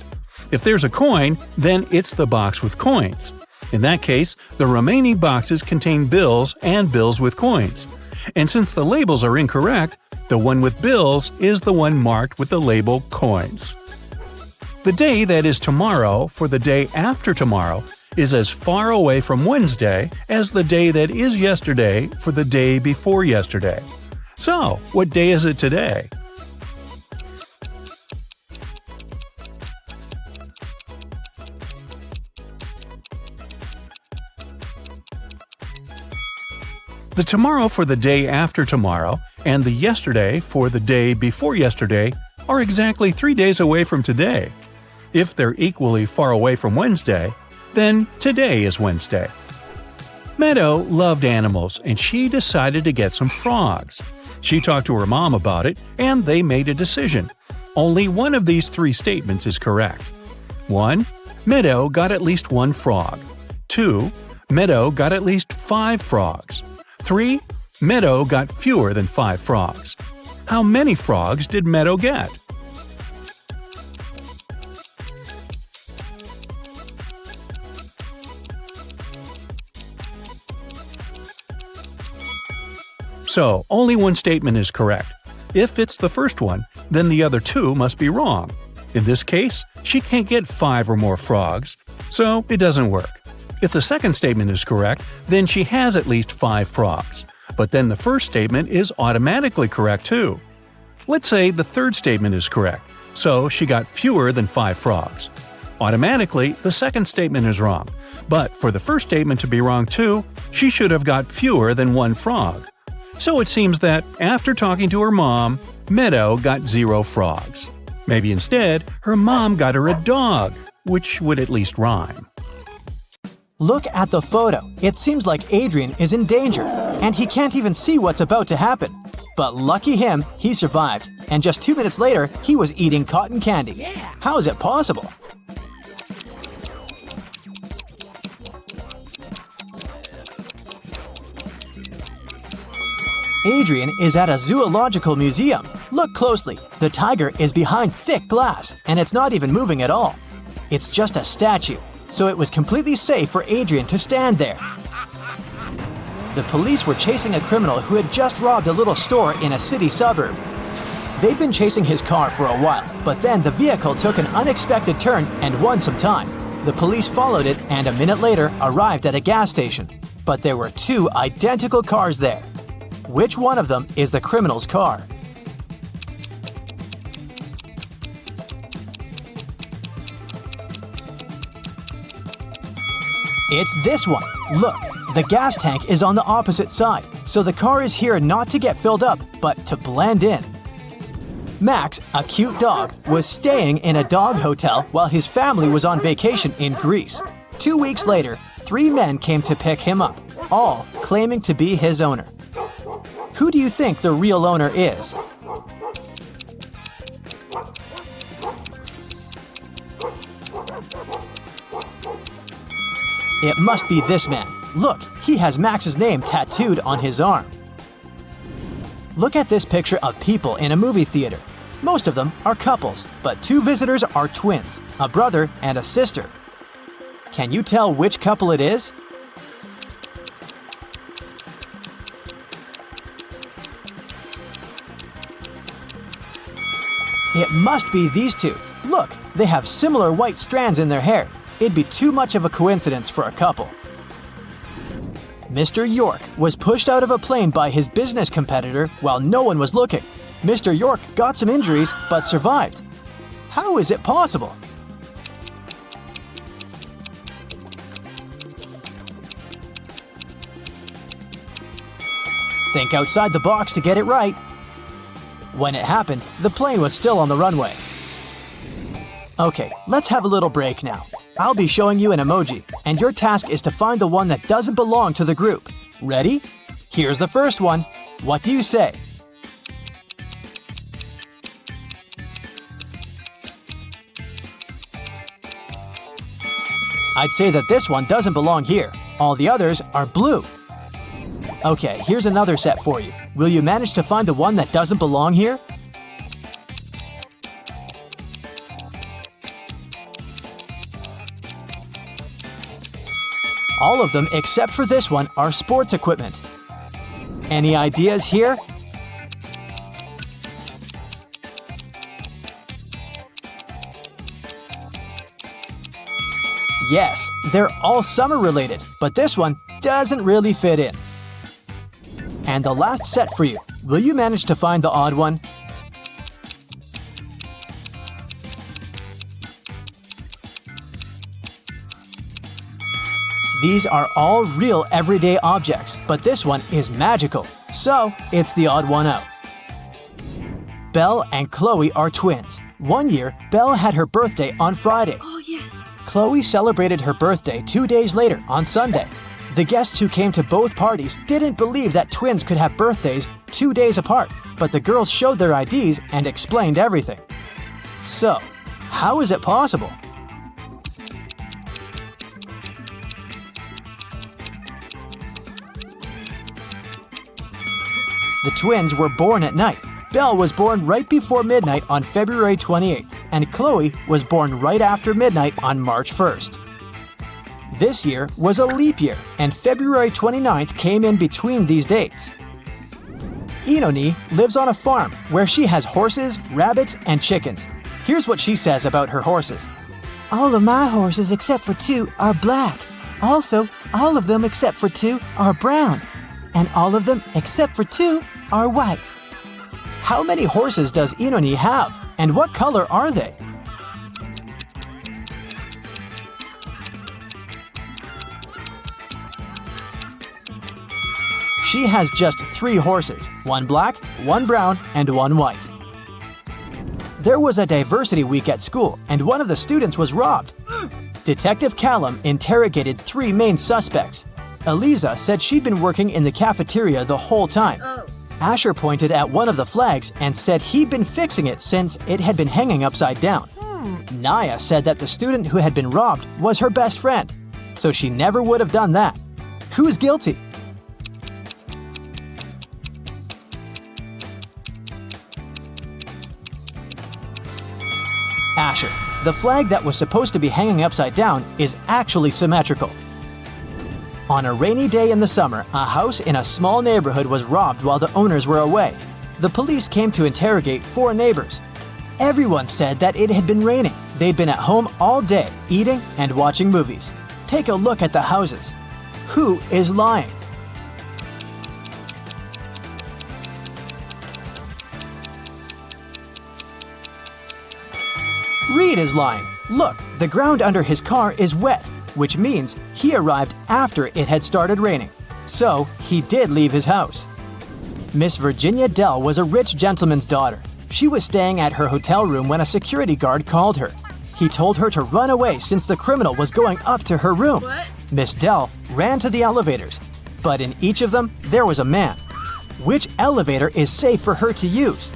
If there's a coin, then it's the box with coins. In that case, the remaining boxes contain bills and bills with coins. And since the labels are incorrect, the one with bills is the one marked with the label coins. The day that is tomorrow for the day after tomorrow is as far away from Wednesday as the day that is yesterday for the day before yesterday. So, what day is it today? The tomorrow for the day after tomorrow and the yesterday for the day before yesterday are exactly 3 days away from today. If they're equally far away from Wednesday, then today is Wednesday. Meadow loved animals, and she decided to get some frogs. She talked to her mom about it, and they made a decision. Only one of these 3 statements is correct. 1. Meadow got at least 1 frog. 2. Meadow got at least 5 frogs. 3. Meadow got fewer than 5 frogs. How many frogs did Meadow get? So, only one statement is correct. If it's the first one, then the other 2 must be wrong. In this case, she can't get 5 or more frogs, so it doesn't work. If the second statement is correct, then she has at least 5 frogs. But then the first statement is automatically correct too. Let's say the third statement is correct, so she got fewer than 5 frogs. Automatically, the second statement is wrong. But for the first statement to be wrong too, she should have got fewer than 1 frog. So it seems that, after talking to her mom, Meadow got 0 frogs. Maybe instead, her mom got her a dog, which would at least rhyme. Look at the photo. It seems like Adrian is in danger, and he can't even see what's about to happen. But lucky him, he survived, and just 2 minutes later, he was eating cotton candy. How is it possible? Adrian is at a zoological museum. Look closely. The tiger is behind thick glass, and it's not even moving at all. It's just a statue, so it was completely safe for Adrian to stand there. The police were chasing a criminal who had just robbed a little store in a city suburb. They'd been chasing his car for a while, but then the vehicle took an unexpected turn and won some time. The police followed it and a minute later arrived at a gas station. But there were 2 identical cars there. Which one of them is the criminal's car? It's this one. Look, the gas tank is on the opposite side, so the car is here not to get filled up, but to blend in. Max, a cute dog, was staying in a dog hotel while his family was on vacation in Greece. 2 weeks later, 3 men came to pick him up, all claiming to be his owner. Who do you think the real owner is? It must be this man. Look, he has Max's name tattooed on his arm. Look at this picture of people in a movie theater. Most of them are couples, but 2 visitors are twins, a brother and a sister. Can you tell which couple it is? It must be these 2. Look, they have similar white strands in their hair. It'd be too much of a coincidence for a couple. Mr. York was pushed out of a plane by his business competitor while no one was looking. Mr. York got some injuries but survived. How is it possible? Think outside the box to get it right. When it happened, the plane was still on the runway. Okay, let's have a little break now. I'll be showing you an emoji, and your task is to find the one that doesn't belong to the group. Ready? Here's the first one. What do you say? I'd say that this one doesn't belong here. All the others are blue. Okay, here's another set for you. Will you manage to find the one that doesn't belong here? All of them except for this one are sports equipment. Any ideas here? Yes, they're all summer related, but this one doesn't really fit in. And the last set for you. Will you manage to find the odd one? These are all real everyday objects, but this one is magical. So, it's the odd one out. Belle and Chloe are twins. One year, Belle had her birthday on Friday. Oh, yes. Chloe celebrated her birthday 2 days later on Sunday. The guests who came to both parties didn't believe that twins could have birthdays 2 days apart, but the girls showed their IDs and explained everything. So, how is it possible? The twins were born at night. Belle was born right before midnight on February 28th, and Chloe was born right after midnight on March 1st. This year was a leap year, and February 29th came in between these dates. Inoni lives on a farm where she has horses, rabbits, and chickens. Here's what she says about her horses. All of my horses except for 2 are black. Also, all of them except for 2 are brown. And all of them except for 2 are white. How many horses does Inoni have? And what color are they? She has just 3 horses, 1 black, 1 brown, and 1 white. There was a diversity week at school, and one of the students was robbed. Detective Callum interrogated 3 main suspects. Eliza said she'd been working in the cafeteria the whole time. Asher pointed at one of the flags and said he'd been fixing it since it had been hanging upside down. Naya said that the student who had been robbed was her best friend, so she never would have done that. Who's guilty? Asher. The flag that was supposed to be hanging upside down is actually symmetrical. On a rainy day in the summer, a house in a small neighborhood was robbed while the owners were away. The police came to interrogate 4 neighbors. Everyone said that it had been raining. They'd been at home all day, eating and watching movies. Take a look at the houses. Who is lying? Reed is lying. Look, the ground under his car is wet, which means he arrived after it had started raining. So, he did leave his house. Miss Virginia Dell was a rich gentleman's daughter. She was staying at her hotel room when a security guard called her. He told her to run away since the criminal was going up to her room. Miss Dell ran to the elevators, but in each of them, there was a man. Which elevator is safe for her to use?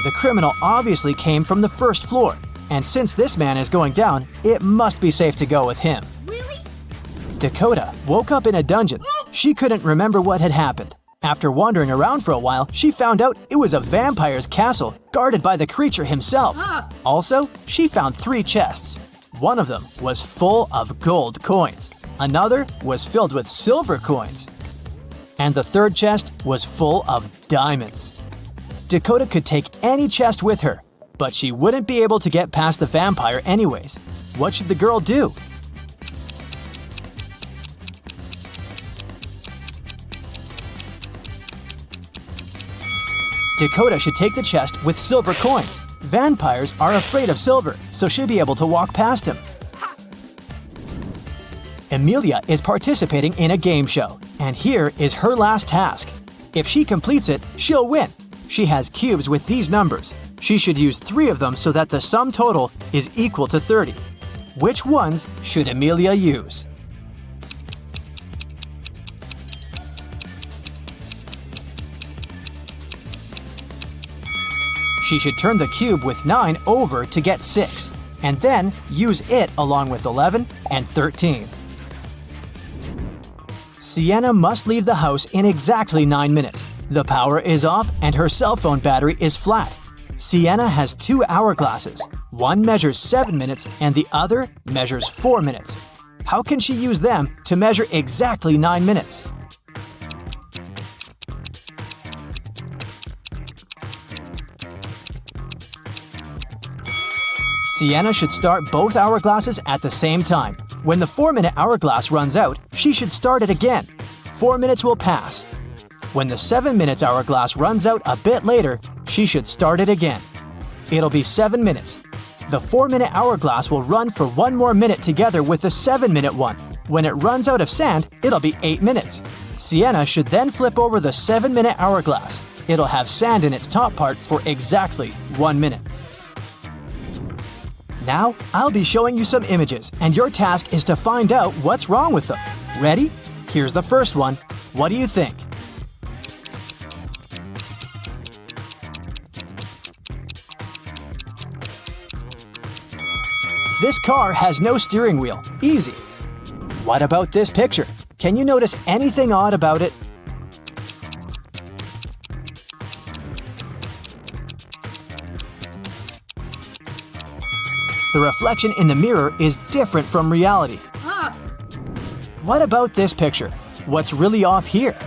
The criminal obviously came from the first floor, and since this man is going down, it must be safe to go with him. Really? Dakota woke up in a dungeon. She couldn't remember what had happened. After wandering around for a while, she found out it was a vampire's castle guarded by the creature himself. Also, she found 3 chests. One of them was full of gold coins. Another was filled with silver coins. And the third chest was full of diamonds. Dakota could take any chest with her, but she wouldn't be able to get past the vampire anyways. What should the girl do? Dakota should take the chest with silver coins. Vampires are afraid of silver, so she'll be able to walk past him. Amelia is participating in a game show, and here is her last task. If she completes it, she'll win. She has cubes with these numbers. She should use 3 of them so that the sum total is equal to 30. Which ones should Amelia use? She should turn the cube with 9 over to get 6, and then use it along with 11 and 13. Sienna must leave the house in exactly 9 minutes. The power is off and her cell phone battery is flat. Sienna has 2 hourglasses. One measures 7 minutes and the other measures 4 minutes. How can she use them to measure exactly 9 minutes? Sienna should start both hourglasses at the same time. When the 4-minute hourglass runs out, she should start it again. 4 minutes will pass. When the 7 minutes hourglass runs out a bit later, she should start it again. It'll be 7 minutes. The 4-minute hourglass will run for 1 more minute together with the 7-minute one. When it runs out of sand, it'll be 8 minutes. Sienna should then flip over the 7-minute hourglass. It'll have sand in its top part for exactly 1 minute. Now, I'll be showing you some images, and your task is to find out what's wrong with them. Ready? Here's the first one. What do you think? This car has no steering wheel. Easy. What about this picture? Can you notice anything odd about it? The reflection in the mirror is different from reality. What about this picture? What's really off here?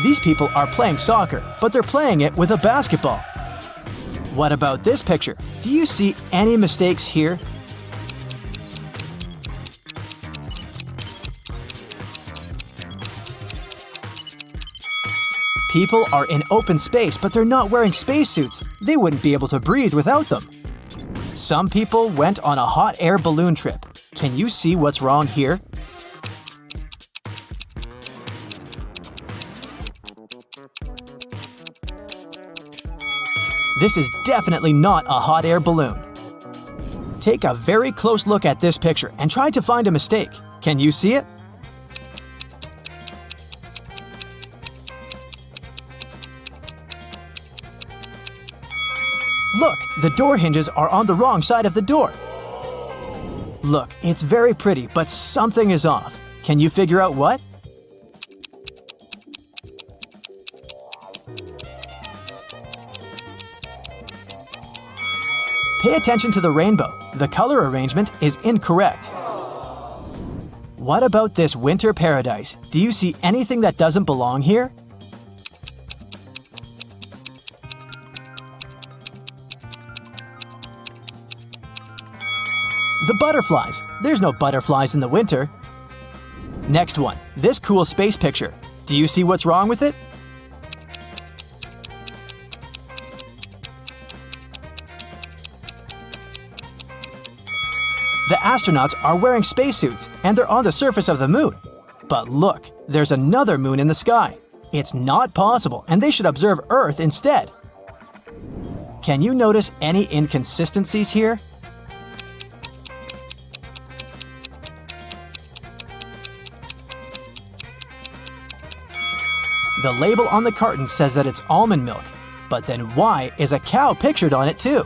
These people are playing soccer, but they're playing it with a basketball. What about this picture? Do you see any mistakes here? People are in open space, but they're not wearing spacesuits. They wouldn't be able to breathe without them. Some people went on a hot air balloon trip. Can you see what's wrong here? This is definitely not a hot air balloon. Take a very close look at this picture and try to find a mistake. Can you see it? Look, the door hinges are on the wrong side of the door. Look, it's very pretty, but something is off. Can you figure out what? Pay attention to the rainbow. The color arrangement is incorrect. What about this winter paradise? Do you see anything that doesn't belong here? The butterflies. There's no butterflies in the winter. Next one. This cool space picture. Do you see what's wrong with it? astronauts are wearing spacesuits and they're on the surface of the moon. But look, there's another moon in the sky. It's not possible, and they should observe Earth instead. Can you notice any inconsistencies here? The label on the carton says that it's almond milk, but then why is a cow pictured on it too?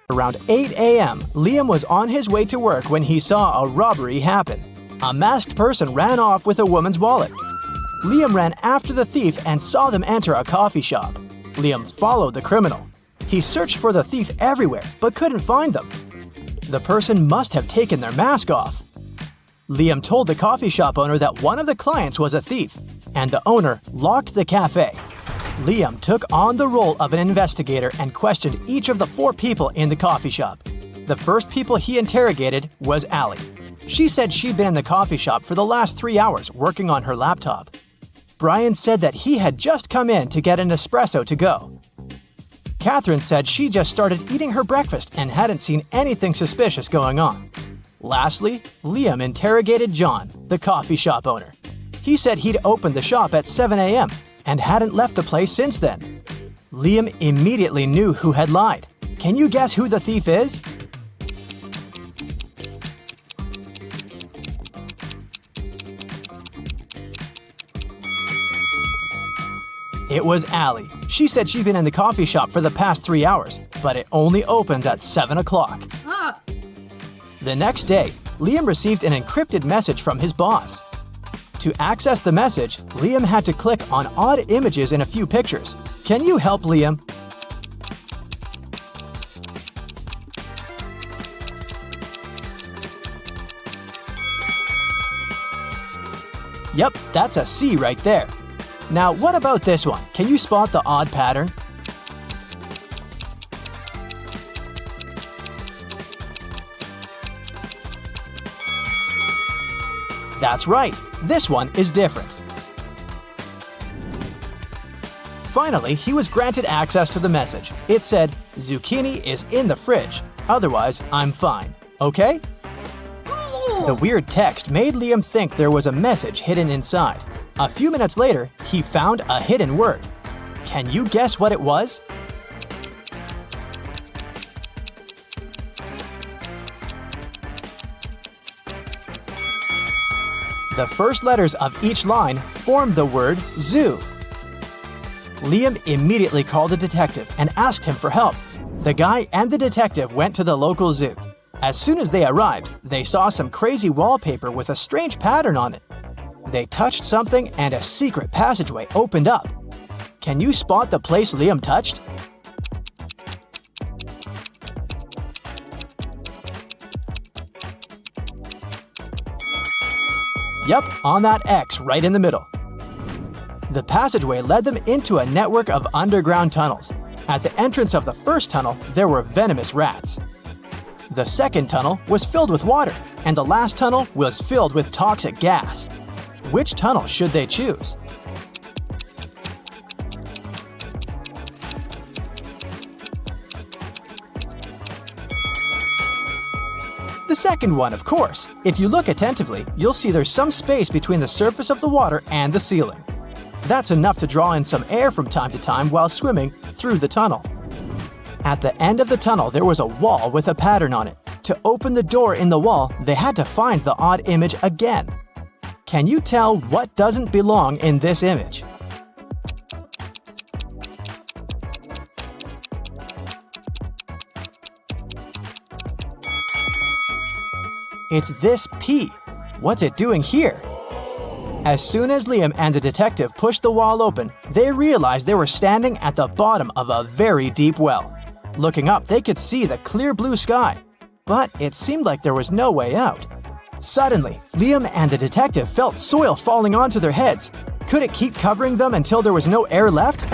Around 8 a.m., Liam was on his way to work when he saw a robbery happen. A masked person ran off with a woman's wallet. Liam ran after the thief and saw them enter a coffee shop. Liam followed the criminal. He searched for the thief everywhere, but couldn't find them. The person must have taken their mask off. Liam told the coffee shop owner that one of the clients was a thief, and the owner locked the cafe. Liam took on the role of an investigator and questioned each of the 4 people in the coffee shop. The first people he interrogated was Allie. She said she'd been in the coffee shop for the last 3 hours working on her laptop. Brian said that he had just come in to get an espresso to go. Catherine said she just started eating her breakfast and hadn't seen anything suspicious going on. Lastly, Liam interrogated John, the coffee shop owner. He said he'd opened the shop at 7 a.m. and hadn't left the place since then. Liam immediately knew who had lied. Can you guess who the thief is? It was Allie. She said she'd been in the coffee shop for the past 3 hours, but it only opens at 7 o'clock. The next day, Liam received an encrypted message from his boss. To access the message, Liam had to click on odd images in a few pictures. Can you help Liam? Yep, that's a C right there. Now, what about this one? Can you spot the odd pattern? That's right, this one is different. Finally, he was granted access to the message. It said, "Zucchini is in the fridge, otherwise I'm fine. Okay?" The weird text made Liam think there was a message hidden inside. A few minutes later, he found a hidden word. Can you guess what it was? The first letters of each line formed the word zoo. Liam immediately called a detective and asked him for help. The guy and the detective went to the local zoo. As soon as they arrived, they saw some crazy wallpaper with a strange pattern on it. They touched something and a secret passageway opened up. Can you spot the place Liam touched? Yep, on that X right in the middle. The passageway led them into a network of underground tunnels. At the entrance of the first tunnel, there were venomous rats. The second tunnel was filled with water, and the last tunnel was filled with toxic gas. Which tunnel should they choose? The second one, of course. If you look attentively, you'll see there's some space between the surface of the water and the ceiling. That's enough to draw in some air from time to time while swimming through the tunnel. At the end of the tunnel, there was a wall with a pattern on it. To open the door in the wall, they had to find the odd image again. Can you tell what doesn't belong in this image? It's this P. What's it doing here? As soon as Liam and the detective pushed the wall open, they realized they were standing at the bottom of a very deep well. Looking up, they could see the clear blue sky, but it seemed like there was no way out. Suddenly, Liam and the detective felt soil falling onto their heads. Could it keep covering them until there was no air left?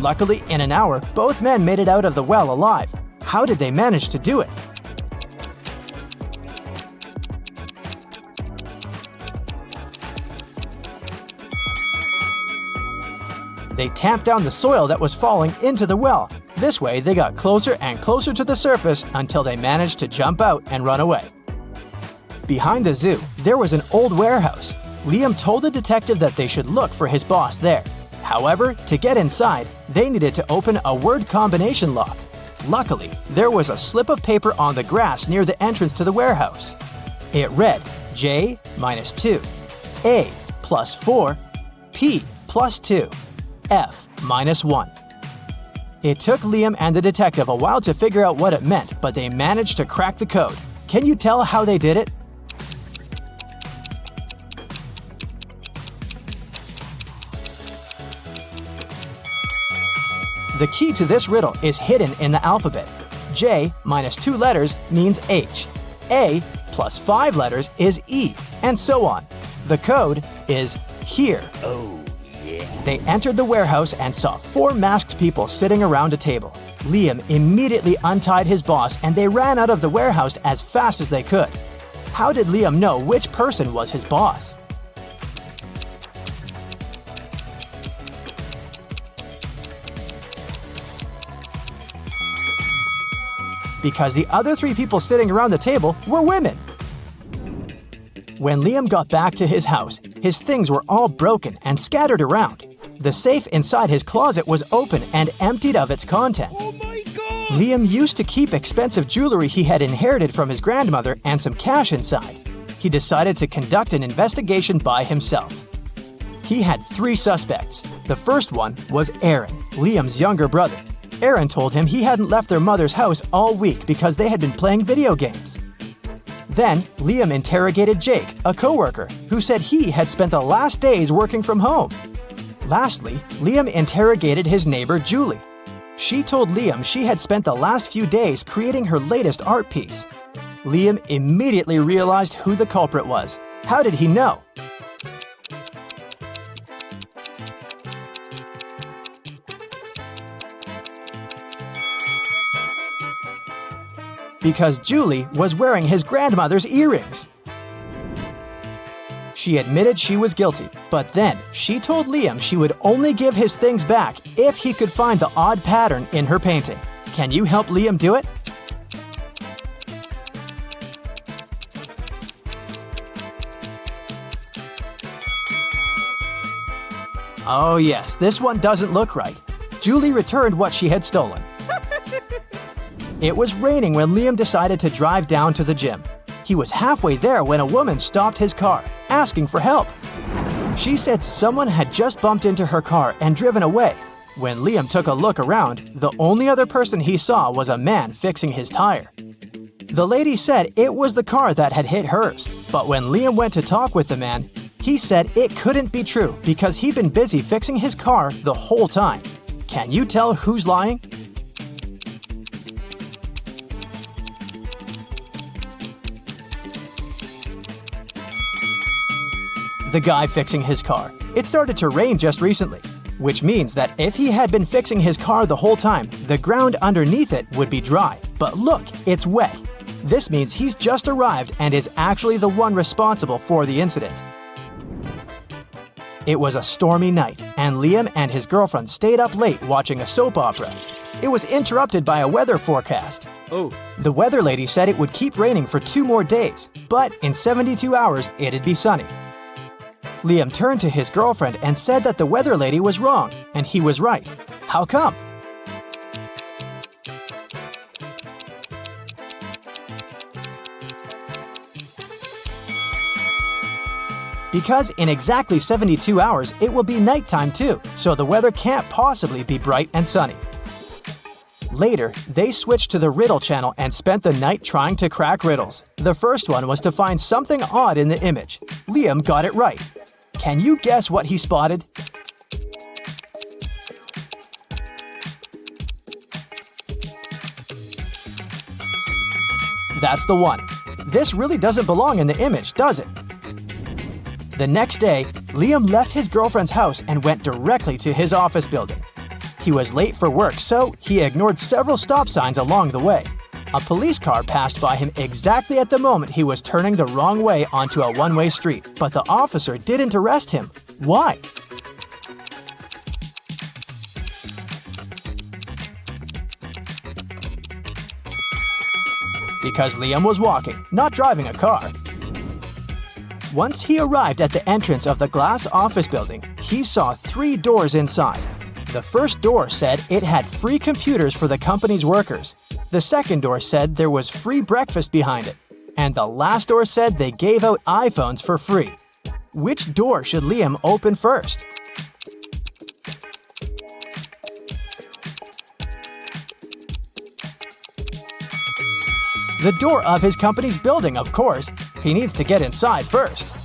Luckily, in an hour, both men made it out of the well alive. How did they manage to do it? They tamped down the soil that was falling into the well. This way, they got closer and closer to the surface until they managed to jump out and run away. Behind the zoo, there was an old warehouse. Liam told the detective that they should look for his boss there. However, to get inside, they needed to open a word combination lock. Luckily, there was a slip of paper on the grass near the entrance to the warehouse. It read J minus 2, A plus 4, P plus 2, F minus 1. It took Liam and the detective a while to figure out what it meant, but they managed to crack the code. Can you tell how they did it? The key to this riddle is hidden in the alphabet. J minus 2 letters means H. A plus 5 letters is E, and so on. The code is here. Oh, yeah. They entered the warehouse and saw 4 masked people sitting around a table. Liam immediately untied his boss and they ran out of the warehouse as fast as they could. How did Liam know which person was his boss? Because the other 3 people sitting around the table were women. When Liam got back to his house, his things were all broken and scattered around. The safe inside his closet was open and emptied of its contents. Oh my God! Liam used to keep expensive jewelry he had inherited from his grandmother and some cash inside. He decided to conduct an investigation by himself. He had 3 suspects. The first one was Aaron, Liam's younger brother. Aaron told him he hadn't left their mother's house all week because they had been playing video games. Then, Liam interrogated Jake, a coworker, who said he had spent the last days working from home. Lastly, Liam interrogated his neighbor Julie. She told Liam she had spent the last few days creating her latest art piece. Liam immediately realized who the culprit was. How did he know? Because Julie was wearing his grandmother's earrings. She admitted she was guilty, but then she told Liam she would only give his things back if he could find the odd pattern in her painting. Can you help Liam do it? Oh yes, this one doesn't look right. Julie returned what she had stolen. It was raining when Liam decided to drive down to the gym. He was halfway there when a woman stopped his car, asking for help. She said someone had just bumped into her car and driven away. When Liam took a look around, the only other person he saw was a man fixing his tire. The lady said it was the car that had hit hers, but when Liam went to talk with the man, he said it couldn't be true because he'd been busy fixing his car the whole time. Can you tell who's lying? The guy fixing his car. It started to rain just recently, which means that if he had been fixing his car the whole time, the ground underneath it would be dry. But look, it's wet. This means he's just arrived and is actually the one responsible for the incident. It was a stormy night, and Liam and his girlfriend stayed up late watching a soap opera. It was interrupted by a weather forecast. The weather lady said it would keep raining for 2 more days, but in 72 hours it'd be sunny. Liam turned to his girlfriend and said that the weather lady was wrong, and he was right. How come? Because in exactly 72 hours, it will be nighttime too, so the weather can't possibly be bright and sunny. Later, they switched to the Riddle channel and spent the night trying to crack riddles. The first one was to find something odd in the image. Liam got it right. Can you guess what he spotted? That's the one. This really doesn't belong in the image, does it? The next day, Liam left his girlfriend's house and went directly to his office building. He was late for work, so he ignored several stop signs along the way. A police car passed by him exactly at the moment he was turning the wrong way onto a one-way street, but the officer didn't arrest him. Why? because Liam was walking, not driving a car. Once he arrived at the entrance of the glass office building, he saw 3 doors inside. The first door said it had free computers for the company's workers. The second door said there was free breakfast behind it. And the last door said they gave out iPhones for free. Which door should Liam open first? The door of his company's building, of course. He needs to get inside first.